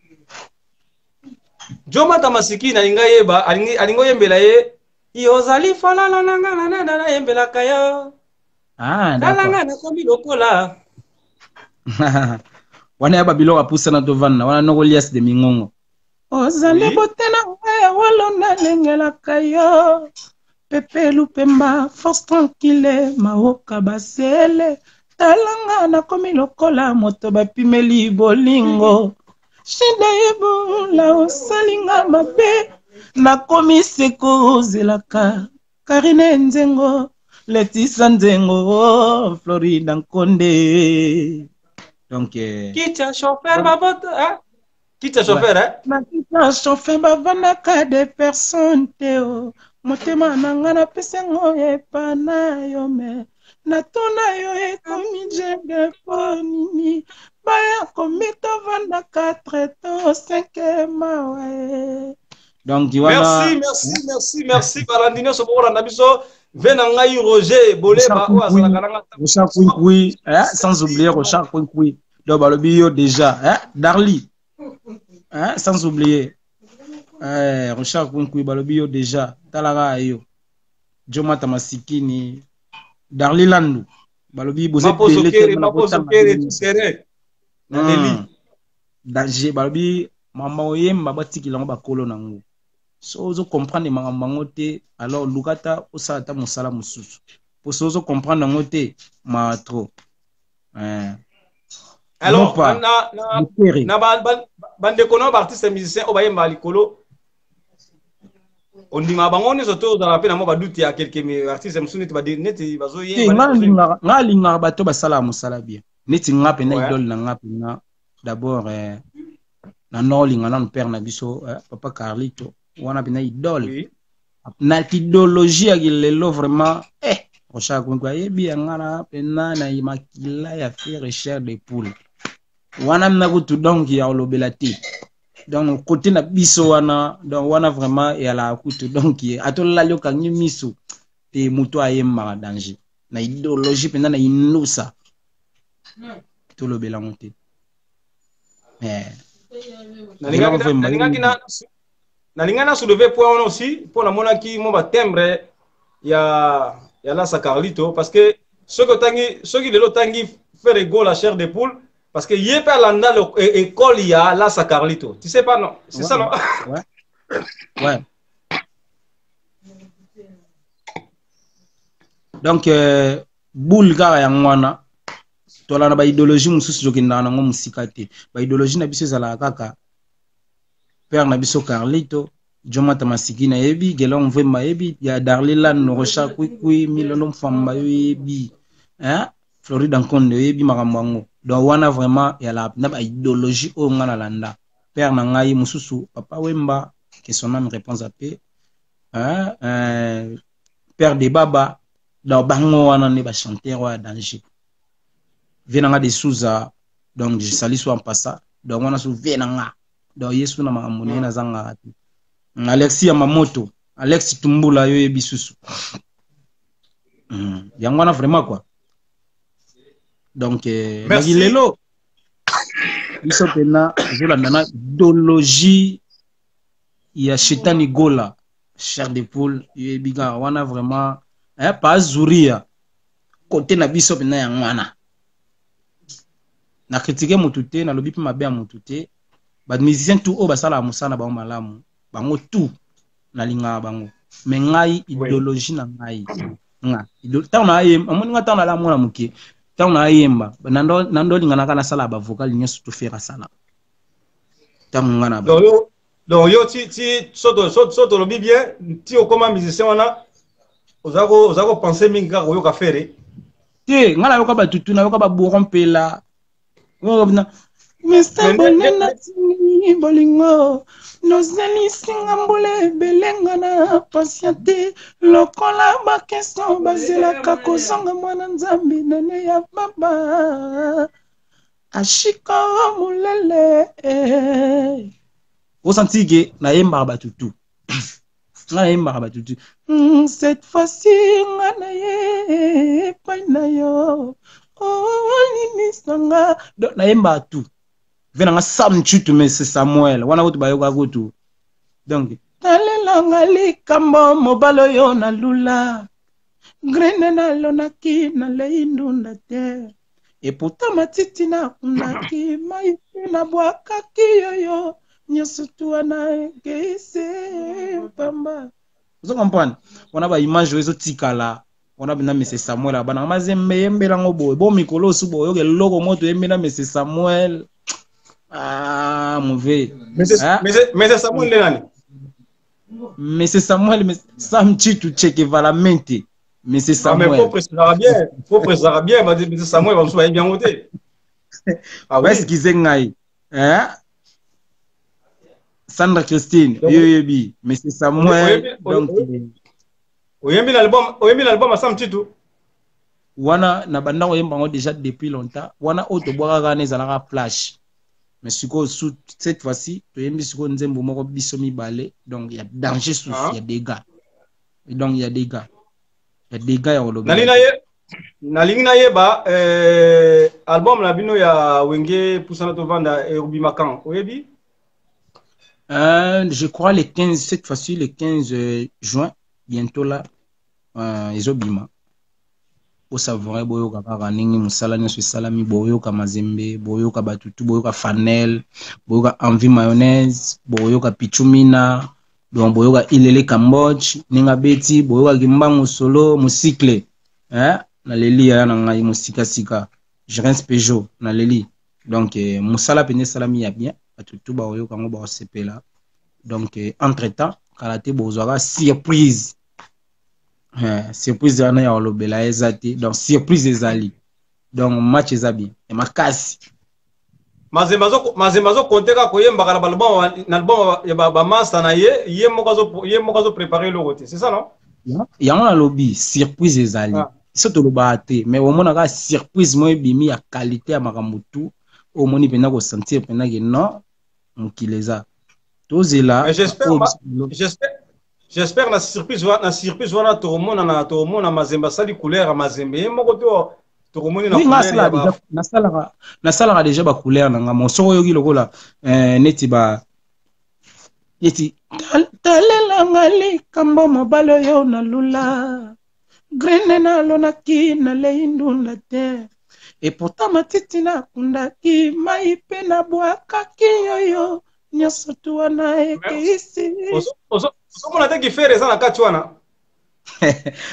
Jomata Masikini alinga yeba alingo yembela ye yozali falala nanga na yembela kayo. D'accord. Na komi lokola. Wana ya babilo apusa na tovana wana Nogolias de Mingongo. Ozali botena ngaya walona lengela kayo. Pepe Lupemba force tranquille maoka basele. Talanga na komi lokola moto bapimeli bolingo. Shida yebo la osalinga mabe na komi seko zelaka Karine Nzengo Letisa Nzengo Florida Nkonde donc Kita chauffeur babota Kita chauffeur na kita chauffeur bavana ka de personnes teo motema nanga na pesengo epana yo me na tona yo ekomi jenge ponini baya komita vanda 4 to 5 mawe. Donc merci Balandino Sobora Nabiso Venangai Roger Boleba oui sans oublier Rochard oui donc balobio déjà Darly sans oublier Rochard oui balobio déjà Talaga yo Jomata Masikini Darly Landu balobi bozé danger balobi mama oyemba batiki lango bakolo nango so ozo comprendre makambo te alors lukata osala ta mosala mosusu po so ozo comprendre yango te ma trop alors na bandeko na baartiste musicien oyo bayemba likolo ondima bango nyonso to ozala mpe na mwa baduti ya kelke artiste mosusu neti bazoyemba nga alingaka bato basala mosala bien neti nga mpe na idole na nga mpena d'abord na nolinga nanu père na biso papa Carlito wana mpena idole na idéologie ya lelo vraiment rochaka kunku ayebi yanga na mpena na makila ya faire chair de poule wana mna kutu donc ya olobela te donc côté na biso wana donc wana vraiment ya la kutu donc atola lyoka ngi miso te muto ayemba danger na idéologie mpena na inusa tolobela ngote nalinga na soulever point aussi pour la monaki mo ba timbre ya Lassa Carlito parce que ceux qui lelo tangi faire ego la chair de poule parce que yé pas landa école ya Lassa Carlito tu sais pas non c'est ça non ouais donc bulga ya ngwana tola na ba idéologie mususu jokenda na ngo musika te ba idéologie na biso ezala kaka père na biso Carlito Jomata Masikina yebi Gelon Mvemba yebi ya Darlila Norosha Kwikwi Milono Mfamba yebi Florida Nkonde yebi makamwango donc wana vraiment ya la na idéologie o ngana landa père na ngai mususu papa Wemba que son nom réponse à paix père de baba dans bango wana ne ba chanteur wa danger venanga de Souza donc je salue soit en passant donc wana sou venanga donc yesu na makamone na zanga Alexis Yamamoto Alexis Tumbula yo bisusu yangwana vraiment quoi donc magilelo biso pena zolanda na idéologie ya Shetani Gola chair de poule yo biga wana vraiment pas zuria côté na biso pena yangwana na critiquer mutute na lobi pe mabe ya mutute ba musicien tout o basala musana ba malamu bango tout na linga bango mais ngai idéologie na ngai nga tant na yemba amoni nga tant na la mona muke tant na yemba nando linga na kana sala ba vocal nyeso to faire sala tant ngana ba donc yo ti soto lo bien ti o comme musicien wana ozako penser minga ko yo ka faire te ngala yo ka ba tutu na yo ka ba borompela Mr. Bonena tini bolingo Nozali singambule belenga na patiente Lokola ba question bazela kako sanga mwana nzambi nene ya baba Ashika mulele Osantige na yemba batutu na yemba batutu cette fois-ci ngana ye paina yo Nini sanga na yemba tu venanga sam chutu mais c'est Samuel wana ko bayoka kutu donc talela likambo mobalo yo na lula grene na lonaki na leindunda te et pourtant matiti na unaki mai na bwakaki yoyo nyoso tu ana geise pamba vous comprenez on a ba image rezo tikala on a bien monsieur Samuel abana mazembe yembela ngobo bo mikolo subo yo ke logo moto yembela monsieur Samuel mauvais mais Samuel nani monsieur Samuel mais Sam Chitu Cheke Valamente monsieur Samuel mais faut préciser bien va dire Samuel va soit bien voté est-ce qu'ils ngai Sandra Christine yebi monsieur Samuel donc oyembi l'album Sam Chitu wana na banda oyemba ngo déjà depuis longtemps wana auto boka kana ezalaka flash mais siko cette fois-ci toyembi siko nzembo moko biso mibale donc il y a danger sous il y a dégâts et donc il y a dégâts ya olobi nalingi na yeba album na bino ya wenge pusana to vanda e rubima kan oyebi je crois le 15 cette fois-ci le 15 juin bientôt là ezobima au savourer boyoka kaka ningi musala nyoso salami boyoka mazembe boyoka batutu boyoka fanel boyoka envie mayonnaise boyoka pichumina donc boyoka ilele Cambodge ninga beti boyoka kimbangu solo musikle na leli ya na ngai musika sika Jerens Peugeot na leli donc musala pene salami ya bien atutu ba oyoka ngo ba sepela donc entre temps karaté bozwaka surprise surprise wana ya olobela ezati donc surprise ezali donc match ezabi et makasi mazemba zo konteka koyemba kala album ya ba master na ye moko zo préparer le côté c'est ça non yango na lobby surprise ezali surtout le baté mais au mona ka surprise moi bimi ya qualité ya makamutu au moni pena ko sentir pena que non mukileza tozela j'espère la surprise wana to mona mazemba sali couleur mazembe moko to nasalaka déjà ba couleur nanga mosoko yoki lokola neti ba yeti talelanga likambo mobalo yo na lula grene na lonaki na leindunda te et pourtant matiti na kundaki mai pe na bwakaki yoyo nyonso tu wana ekeisi osomona te kifere eza na kati wana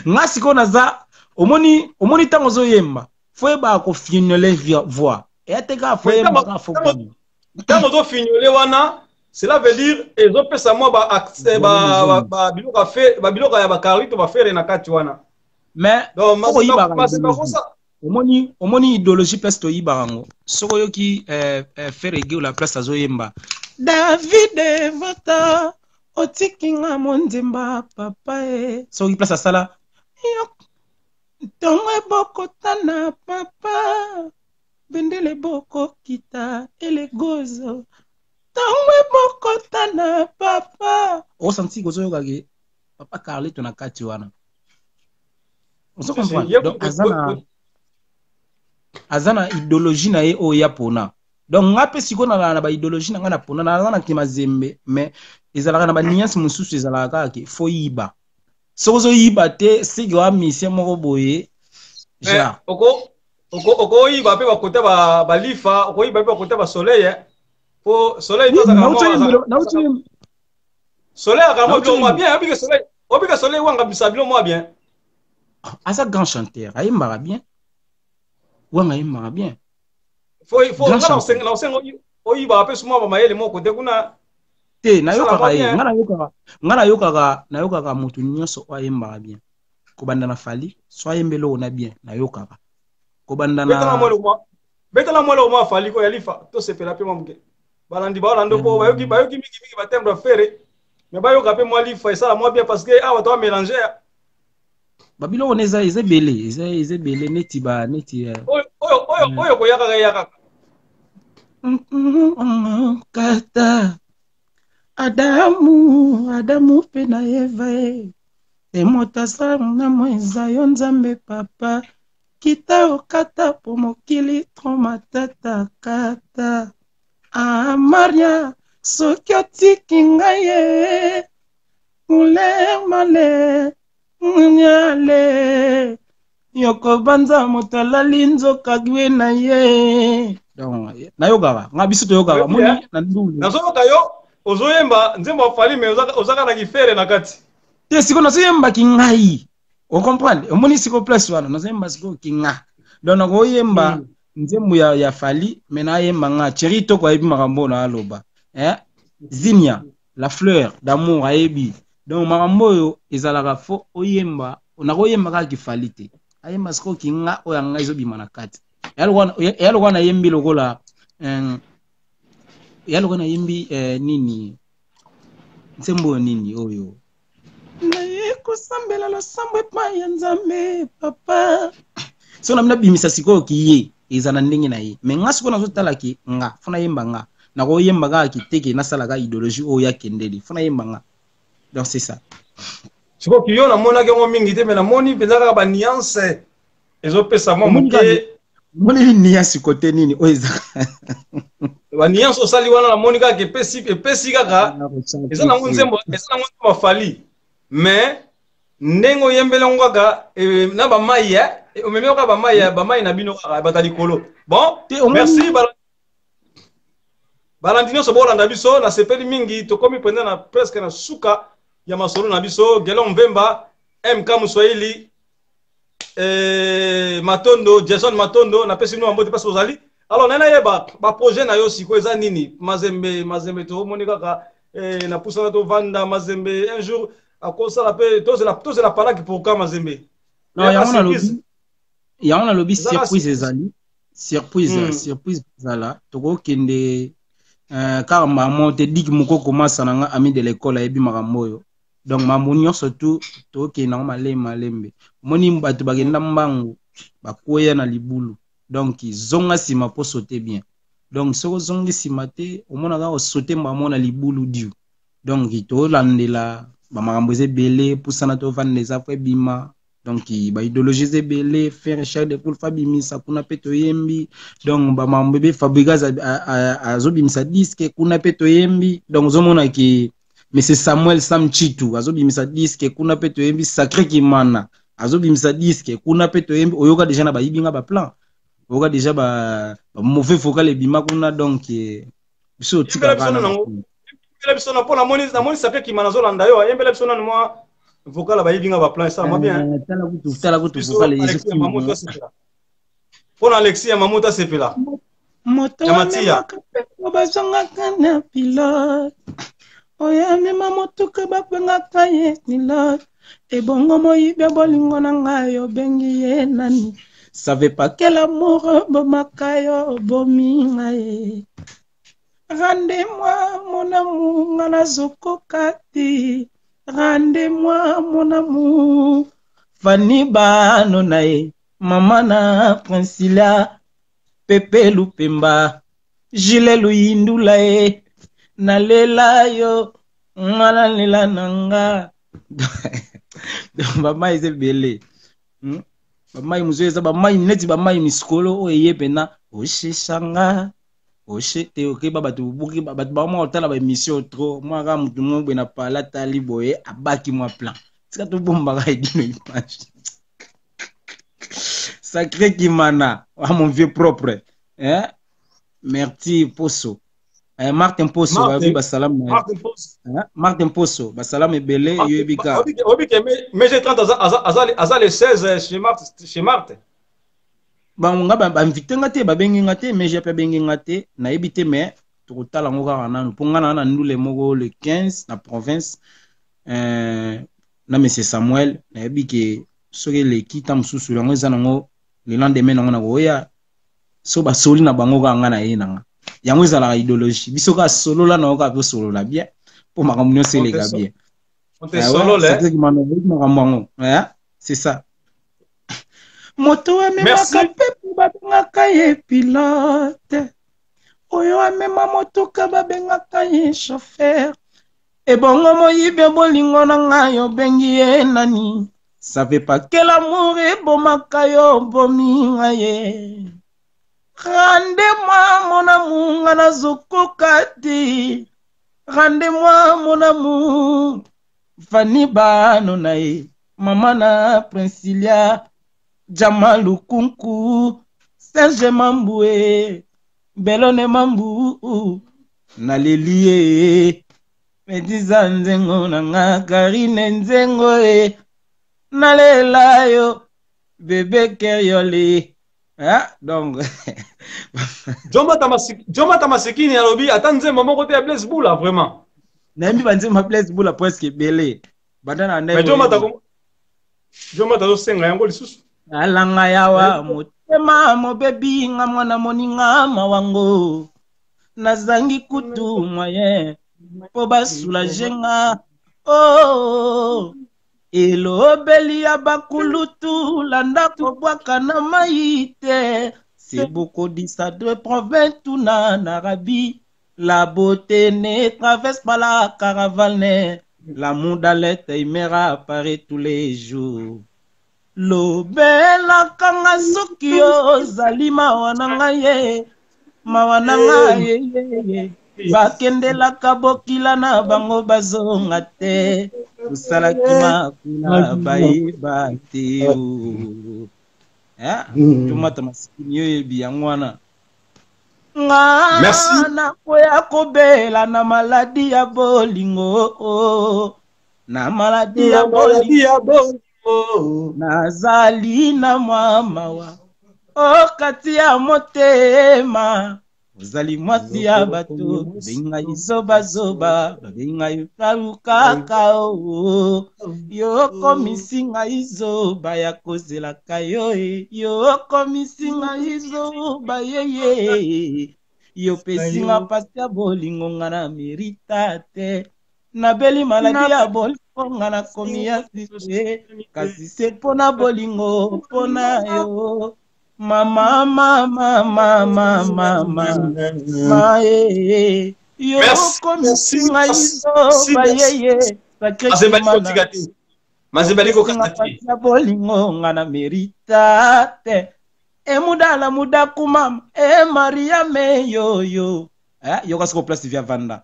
nga sikoyo naza omoni ntango ozoyemba fo yeba kofignole voix eyateka fo yemba ka fo ntango ozofignole wana cela veut dire ezopesa mwa babiloko ya bakari to bafere na kati wana mais omoni idéologie peste toyibaka ngo soko oyoki fere ege la place azoyemba David Vota otikinga mondimba papa soki place asala tongo ebokotana papa bendele boko kita elegozo tongo ebokotana papa osanti kozoyokake papa Carlito na kati wana ozo comprendre donc azana idéologie na ye oyo ya pona donc ngape siko na ba idéologie na nga na pona na kima zembe mais ezalaka na ba nuance mususu ezalaka kaka fo yiba sozo yiba te sigi wa mission moko boye ja oko yiba pe bakota ba lifa oko yiba pe bakota ba soleil po soleil to za soleil akamo bien bien obika soleil wanga bisabilo moi bien asa grand chanteur ayimba bien wanga ayimba bien faut ngana osengo oyiba pe suma ba mayele moko te kuna te ngana yokaka mutu nyonso ayimba bien kobanda na fali so ayembelo na bien na yokaka kobanda na betala mwelo mo fali ko yalifa to sepela pe momuke balandi balando po bayoki miki batembre fere mais bayoka pe mo lifa esala mo bien parce que awa to mélanger babilo oneza ezebele neti ba neti oyo koyaka kata Adamu pe na Eva emotasa na mweza yo nzambe papa kita okata po mokili tromatata kata Maria soki otiki ngai male nyale yoko banza motalali nzoka gwe na ye donc nayokaka nga biso toyokaka moni na ndulu nazoyoka yo ozoyemba nzembo afali me ozaka na kifere na kati te siko nazoyemba kingai o comprendre omoni siko place wana nazoyemba siko kinga donc nakoyemba nzembo ya fali me nayemba nga chéri toko ayebi makambo na aloba Zinia la fleur d'amour ayebi donc makambo oyo ezalaka fo oyemba nakoyemba kaka kifali te ayemba siko kinga oyo nga ezobima na kati yalo wana yembi lokola yalo wana yembi nini nsembo nini oyo naye kosambela losambo epa ya nzambe papa so na mina bimisa sikoyo kiye eza na ndenge na ye me nga sikoyo nazotalaki nga fona yemba nga nakoyemba kaka kiteke nasalaka idéologie oyo yakendeli fona yemba nga donc c'est ça sikoyo kiyo namonaki yango mingi te me namoni mpenza kaka baniance ezopesa mwa moke moni niance kote nini oyo eza baniance osali wana namoni kaka epesi kaka eza nango nzembo bafali mais ndenge oyembeli yango kaka na bamai omemi kaka bamai na bino kaka bata likolo bon merci balandino so bolanda biso na sepeli mingi tokomi penda na presque na suka ya masolo na biso Gelon Mbemba MK Muswahili Matondo Jason Matondo na pesi no mbote paso ozali alors nana yeba ba projet na yo siko eza nini mazembe to monika ka na poussa to vanda mazembe un jour à cause ça la paix tous la paraki pour ka mazembe non ya on a lobby surprise ezali surprise zala toko kende car maman te dit que moko commence na ami de l'école ebi makamboyo donc mamunyo surtout to ke na malembe moni mbatu bagenda mbangu bakoya na libulu donc zonga sima po sauter bien donc soko zongi sima te omona ka sauter maman na libulu diu donc to landela ba makambo ezebele pusana to vande za fwe bima donc ba idéologie ezebele faire chaque de pour fabimisa kuna peto yembi donc ba makambo be fabrigas azobimisa disque kuna peto yembi donc zomona ki Monsieur Samuel Samchitu azobimisa disque kuna peto yembi Sacré Kimana azobimisa disque kuna peto yembi oyoka déjà na ba yibinga ba plan oyoka déjà ba mauvais vocal ebima kuna donc biso tika bana biso na pona moni Sacré Kimana zolanda yo yembele biso na moi vocal ba yibinga ba plan ça m'a bien tala kutu vocal pona Alexia Mamuta sepela moto ya bazonga kana pilote oya mema motuka bapengaka ye pilote ebongo moyibi bolingo na ngayo bengi ye nani savait pas quel amour bomaka yo bominga ye rendez-moi mon amour ngana zokokati rendez-moi mon amour Fanny bano na ye mama na Prinsila Pepe Lupemba Jile Luyindula ye nalela yo ngala lela nanga bamai ezebele bamai muzoeza bamai neti bamai miskolo oyeye pena osheshanga oshete oke babatu buki babatu bama otala ba émission trop moi ka mutu ngombe na pala tali boye abaki moi plan tika to bomba ka Edino Image Sacré Kimana à mon vieux propre hein merci Poso Martin Poso basalam Martin Poso basalam ebele yebika obi ke mais j'ai 30 azal les 16 chez Martin bango ba invité ngate ba bengi ngate mais j'ai pas bengi ngate na ebité mais tokotala ngo kaka nanu pongana na ndule moko le 15 na province na monsieur Samuel na ebike soki leki ta mususu yango eza nango le lendemain nango na koya so basoli na bango kanga na ye nanga yango ezalaka idéologie biso ka solo la na oka po solo la bien po makambo nyonso elega bien on te solo le c'est ça moto amemaka mpepo babengaka ye pilote oyo amema motoka babengaka ye chauffeur ebongo moyibi bolingo na ngai obengi ye nani savait pas quel amour ebomaka yo bominga ye rendez-moi mon amour ngana zokokati rendez-moi mon amour Fanny bano na ye mama na Prinsila Jamalu Kunku Serge Mamboué Belone Mambu Nalelie Mediza nzengo nanga Karine nzengo Nalela yo bébé Keriole donc Joma Tamasikini alobi atanze maman côté à Blaise Boula vraiment Naimbi banze ma Blaise Boula presque belé badana ndai Joma tazo senga yango lisusu alanga yawa motema mobebi nga mwana moninga mawango nazangi kutu moye po basulaje nga oh elobeli ya bakulutu landa kobwaka na maite c'est beaucoup dit ça de province tout na Arabie la beauté ne traverse pas la caravane l'amour d'Alette Imera apparaît tous les jours lobela kanga soki ozali mawananga ye bakendelaka bokila na bango bazonga te usalaki makula bayeba te tomata masikini oyebi yango wana Merci. Na koya kobela na maladi ya bolingo. Na maladi ya bolingo. Nazali na mamawa. O kati ya motema. Ozali mwasi ya bato. Benga izoba zoba. Benga yukaruka o. Yo komisinga izoba ya kozela kayo. Yo komisinga izoba yeye. Yo pesinga pasi ya bolingo nga na merita te. Na beli maladi ya bolingo nga na komi ya sise. Kasi se pona bolingo pona yo. Mama yo komisinga izoba yeye. Mazebaliko katati. Ya bolingo nga na merita te. Mudala mudaku mama, Maria me yo. Yo kasiko place via vanda.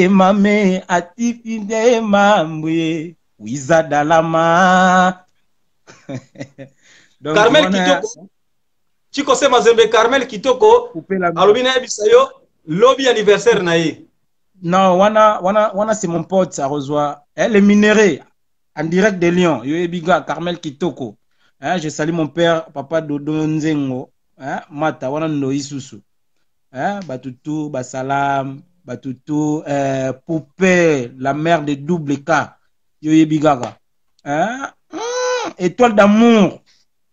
Mame atifide mamwe, wiza dalama. Carmel Kitoko. Chiko se Mazembe Carmel Kitoko. Alobina ebisayo, lobby anniversaire na ye. Non, wana c'est mon pote, ça reçoit. Les minéraux, en direct de Lyon. Yo ebiga Carmel Kitoko. Je salue mon père, papa Dodo Nzengo. Mata, wana no isusu. Batutu, basalam, batutu, Poupée, la mère de double K. Yoye Bigaga. Étoile d'amour.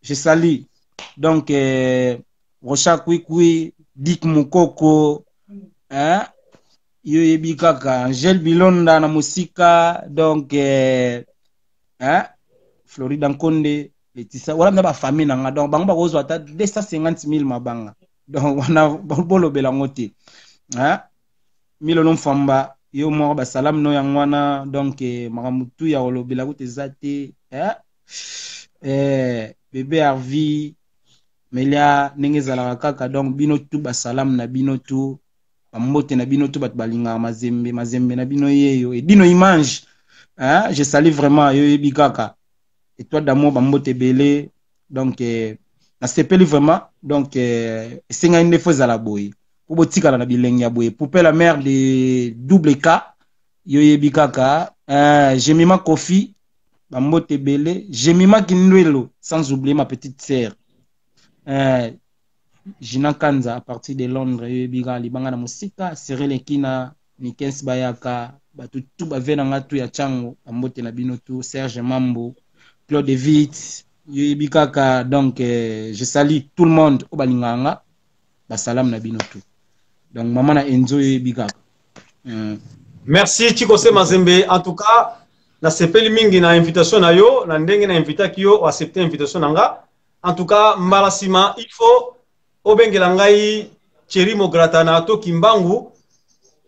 Je salue. Donc, Rocha Kwikwi, Dick Mukoko. Yoye Bigaga. Angel Bilonda na musika. Donc, Florida Nkonde. Tisa wala na ba famille nanga donc bango ba kozwa ta 250,000 mabanga donc wana bolo bela ngoti milolo mfamba yo mo ba salam no yangwana donc makamutu ya olobela kuti zate bébé Arvi melia nengezala kaka donc bino tu ba salam na bino tu mbote na bino tu bat balinga mazembe na bino yeyo et dino image je salue vraiment yo yebi kaka. Et toi d'amour bambote belé donc na sepeli vraiment donc c'est une fois à la boy pour botika na bilenge ya boy Poupée la mère de double K yo yebi kaka j'ai mis ma Kofi bambote belé j'ai mis ma Kinwelo sans oublier ma petite sœur Gina Kanza à partir de Londres yo yebi ga libanga na musika Serele Kina Nikens Bayaka batu tout ba vena ngatu ya chango bambote na bino tout Serge Mambo Claude Vite, Yibikaka, donc je salue tout le monde au Balinganga, Basalam Nabinotu. Donc maman a Enzo Yibikaka. Merci Chikose Mazembe. En tout cas, na sepeli mingi na invitation na yo, na ndenge na invita kiyo accepter invitation nanga. En tout cas, Malasima, il faut obengela ngai Cherimo Gratana to Kimbangu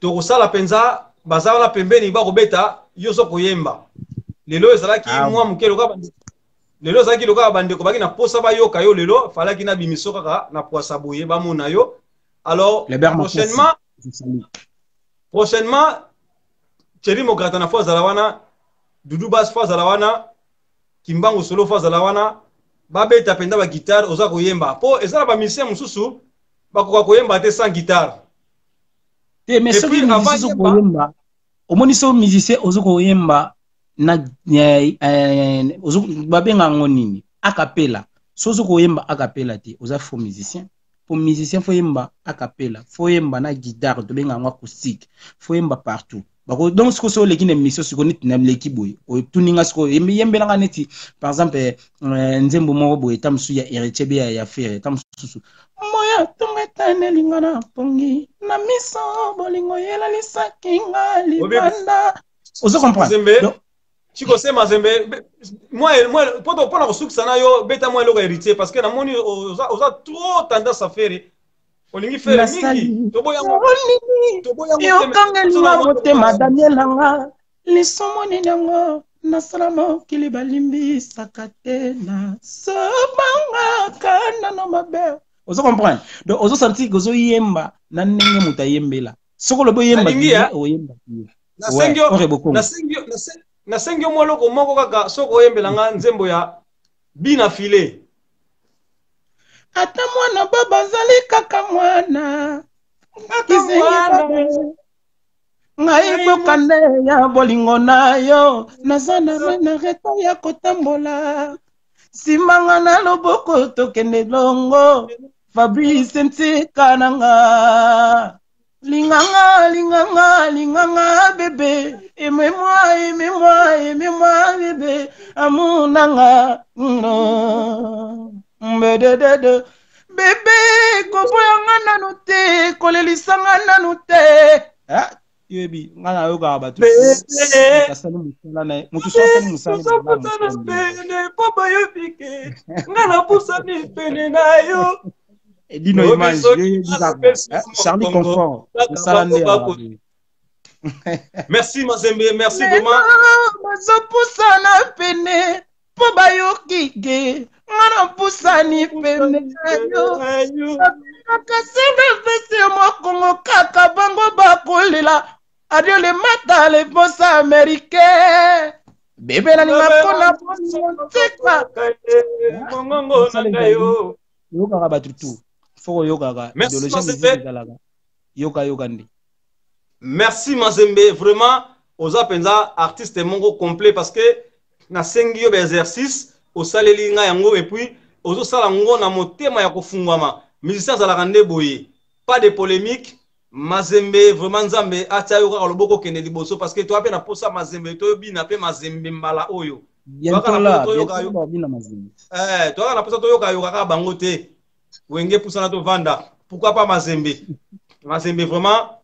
to kusala penza bazala pembeni ba kobeta yo so koyemba. Lelo ezalaki mwa mukelo ka bandi. Lelo ezalaki loka bandi ko baki na posa ba yo kayo lelo falaki na bimiso kaka na posa boye ba mona yo. Alors prochainement Cherimo Gratana fois zalawana Dudu Bass fois zalawana Kimbangu solo fois zalawana ba beta penda ba guitare oza koyemba. Po ezala ba musicien mususu ba ko koyemba te sans guitare. Mais ce qui musicien koyemba omoni so musicien ozo koyemba na babenga ngonini acapella sozo koyemba acapella te oza faux musicien pour musicien faut yemba acapella faut yemba na guitare to benga ngwa acoustique faut yemba partout bako donc ce que so lekine mission siko nit na leki boy o tuninga siko yembela nga neti par exemple nzembo mo boy tamsu ya héritier ya faire tamsu moya tongetane lingana pongi na miso bolingo yela lisakinga libanda ozo comprendre. Chikose Mazembe, moi, pendant que je suis yo, bêta moi le héritier parce que na moni oza trop tendance à faire. Olingi faire mingi. Toboya yo kangelinga motema Daniel nga lisomo ni nango na salamo kilibalimbi sakatena sobanga kana no mabe. Ozo comprendre. Donc ozo sentir gozo yemba na ndenge mutayembela. Soko lobo yemba oyemba. Na sengyo mwalo ko moko kaka soko yembela nga nzembo ya bina file. Ata mwana baba zali kaka mwana ngai bokande ya bolingo na yo naza na reto ya kotambola simanga na loboko tokende longo Fabrice ntika nanga linganga bébé aimez-moi bébé amunanga bébé koboyanga nanu te kolelisanga nanu te yebi ngana yoga batu kasani musala na mutu sofa ni musala na papa yobike ngana pusani pene na yo Edino Image Charlie Confort musala ne merci Mazembe, merci vraiment mazo pusana pene po bayokike ngana pusani pene na yo akasebe pese mokongo kaka bango bakolela adio le mata le boss américain bébé na ngapona bontika mongongo na ngayo yoga batutu foko yoga idéologie yoga ndi merci Mazembe vraiment oza penza artiste mongo complet parce que na sengi yo exercice au saleli nga yango et puis ozo sala ngo na motema ya kofungwama musicien zalaka nde boye pas de polémique Mazembe vraiment nzambe atia yo kaka loboko kende liboso parce que toi pe na posa Mazembe to bina pe Mazembe mbala oyo toi na posa to yoka yoka ka bango te wenge pousa na to vanda pourquoi pas Mazembe vraiment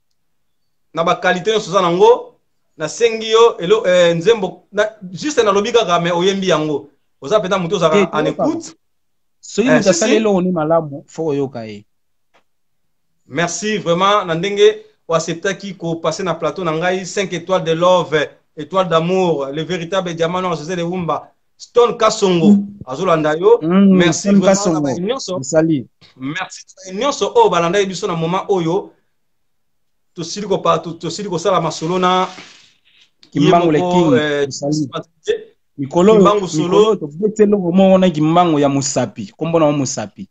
na ba qualité no soza nango na sengi yo elo nzembo juste na lobika ka me oyembi yango oza peta muto za en écoute soki muta salelo oni malamu fo yoka e. Merci vraiment Nandenge ou accepter ko passer na plateau na ngai 5 étoiles de love, étoiles d'amour, le véritable diamant non José de Wumba, Stone Kasongo, azolanda yo. Merci vraiment na nyonso. Merci nyonso o balanda biso na moment oyo. To sili ko pa to sili ko sala masolo na Kimbangu le king. Mikolo solo to betelo mo na Kimbangu ya Musapi. Kombo na Musapi.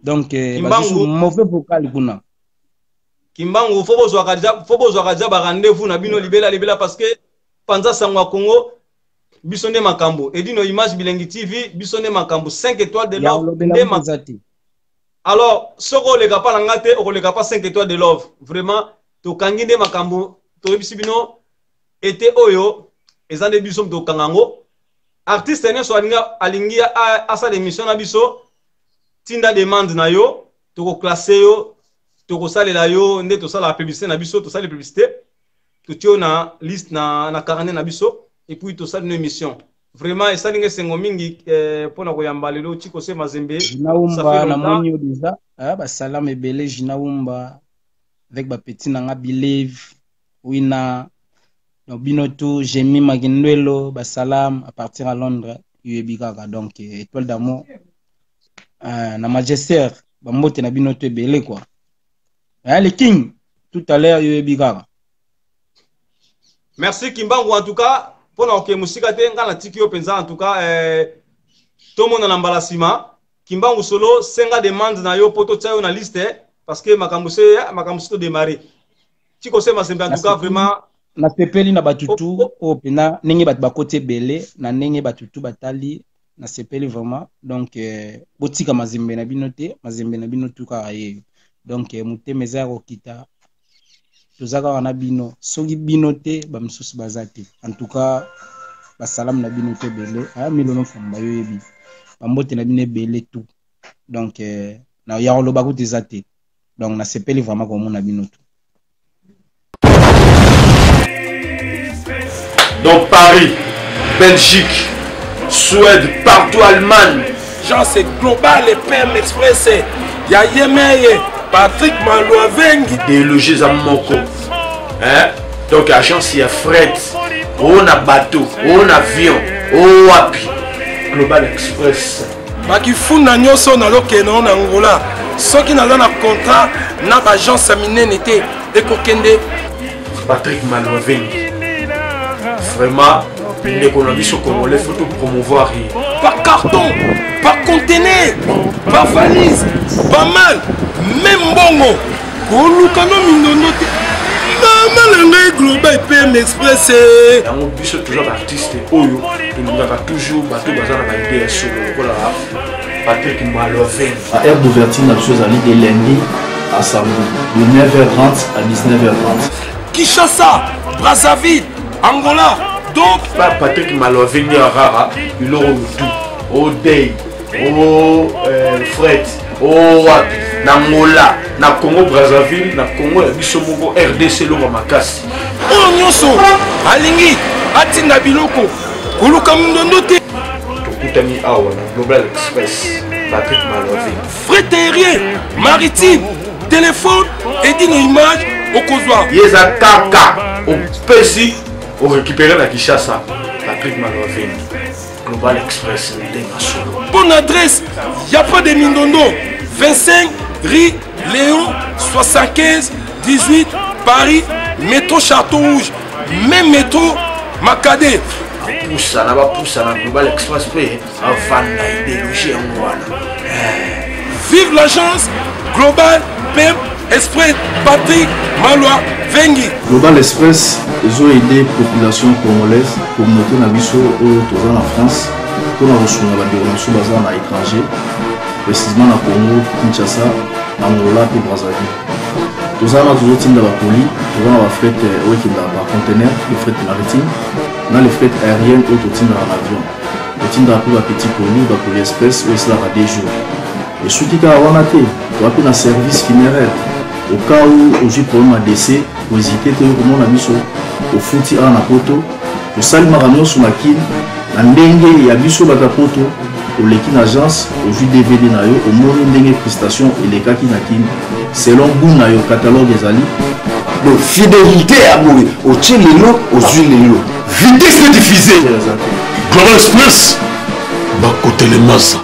Donc, mauvais vocal kuna. Kimbangu fobo zwakaja ba rendez-vous na bino libela parce que Panza Sangwa Congo bisonne makambo. Edino Image Bilengi TV bisonne makambo 5 étoiles de love nde mazati. Alors, soko le kapa ngate o le kapa 5 étoiles de love. Vraiment to kanginde makambo to bisibino été oyo ezande biso to kangango. Artiste ne so alingia a sa émission na biso tinda demande na yo toko classer yo toko salela yo nde to sala publicité na biso to sala publicité to tio na liste na carnet na biso et puis to sala une émission vraiment et ça ninge sengo mingi pona ko yamba lelo chiko se Mazembe Jinaumba na monio déjà ba salam ebele Jinaumba avec ba petit nanga believe wina no binoto Jemi Magindwelo ba salam à partir à Londres UEBikaka donc étoile d'amour na Majesté bambote na binoto ebele quoi le king tout à l'heure UEBikaka. Merci Kimbangu en tout cas pour na ke musika te ngana tiki yo penza en tout cas tout monde na mbalasima Kimbangu solo senga demande na yo poto tsayo na liste parce que makamuse to démarrer tiko se Mazembe en tout cas vraiment na pepeli na batutu o pena nenge bat bakote belé na nenge batutu batali na sepeli vraiment donc botika Mazembe na binote Mazembe na binotu ka ye donc mutemeza kokita tozaka wana bino soki binote ba misusu bazate en tout cas ba salam na binote belé a milono famba yo yebi bambote na bine belé tout donc na ya lo bakote zate donc na sepeli vraiment comme na binotu. Donc Paris, Belgique, Suède, partout Allemagne. Genre c'est global et PM Express. Ya Yemeye, Patrick Malouavengi. Des logis à Moko. Hein? Donc agence il y a fret, on a bateau, on a avion, on a wapi. Global Express. Baki funa nyoso na lokeno na Angola. Soki na na contrat na agence minene te ekokende. Patrick Malouavengi. Vraiment, l'économie sur Congolais, il faut tout promouvoir. par carton, par conteneur, par valise, pas mal, même bongo. Kolukano mindono te. Maman global PM Express. On biso toujours artiste oyo, nous avons toujours bateau bazar na idée sur le Patrick Maloven. À aire d'ouverture, la chose allait de lundi à samedi, de 9h30 à 19h30. Kinshasa, Brazzaville, Angola. Donc, Patrick Maloven est rare, il aura tout. Au Day, au Fred, au Angola, na Congo Brazzaville, na Congo Bisomoko, RDC, Loma Makasi. Oh, Nyonso, Alingi, Atina Biloko, Koluka Mundonote. Tokutami Awa, Global Express, Patrick Maloven. Frais aérien, maritime, téléphone, et nos images au Kozwa. Yeza Kaka, au Pessi, au récupérer la Kinshasa, Patrick Maloven. Global Express, bonne adresse, il n'y a pas de Mindondo. 25 rue Léon 75 18 Paris, métro Château Rouge, même métro Macadé. Poussa, là-bas, poussa, dans Global Express, avant d'idéologie en voilà. Vive l'agence Global PM Express Patrick Maloa Vengi. Global Express, ils ont aidé la population congolaise, communauté Nabiso en France, pour la reçu la déronation basée à l'étranger, précisément à Congo, Kinshasa, Angola et Brazzaville. Tous les gens qui ont la poli, tous les fret par conteneur, les fret maritimes, les fret aériennes ou tout dans l'avion. Tout dans la petite poli, la poli express, où cela va des jours. Et ceux qui ont un service funéraire, au cas où j'ai problème à décès, pour hésiter, comment on a mis au fouti à la poto, au salle marano sur la kin, la ndenge et à biso la poto, au l'équipe agence, au jus DVD nayo, au monde ndenge prestation et les cas qui n'akin, selon goût nayo catalogue des alliés. Donc fidélité à mourir, au tien les lots, aux huiles les lots. Vitesse diffusée. Global Express, bah côté les masses.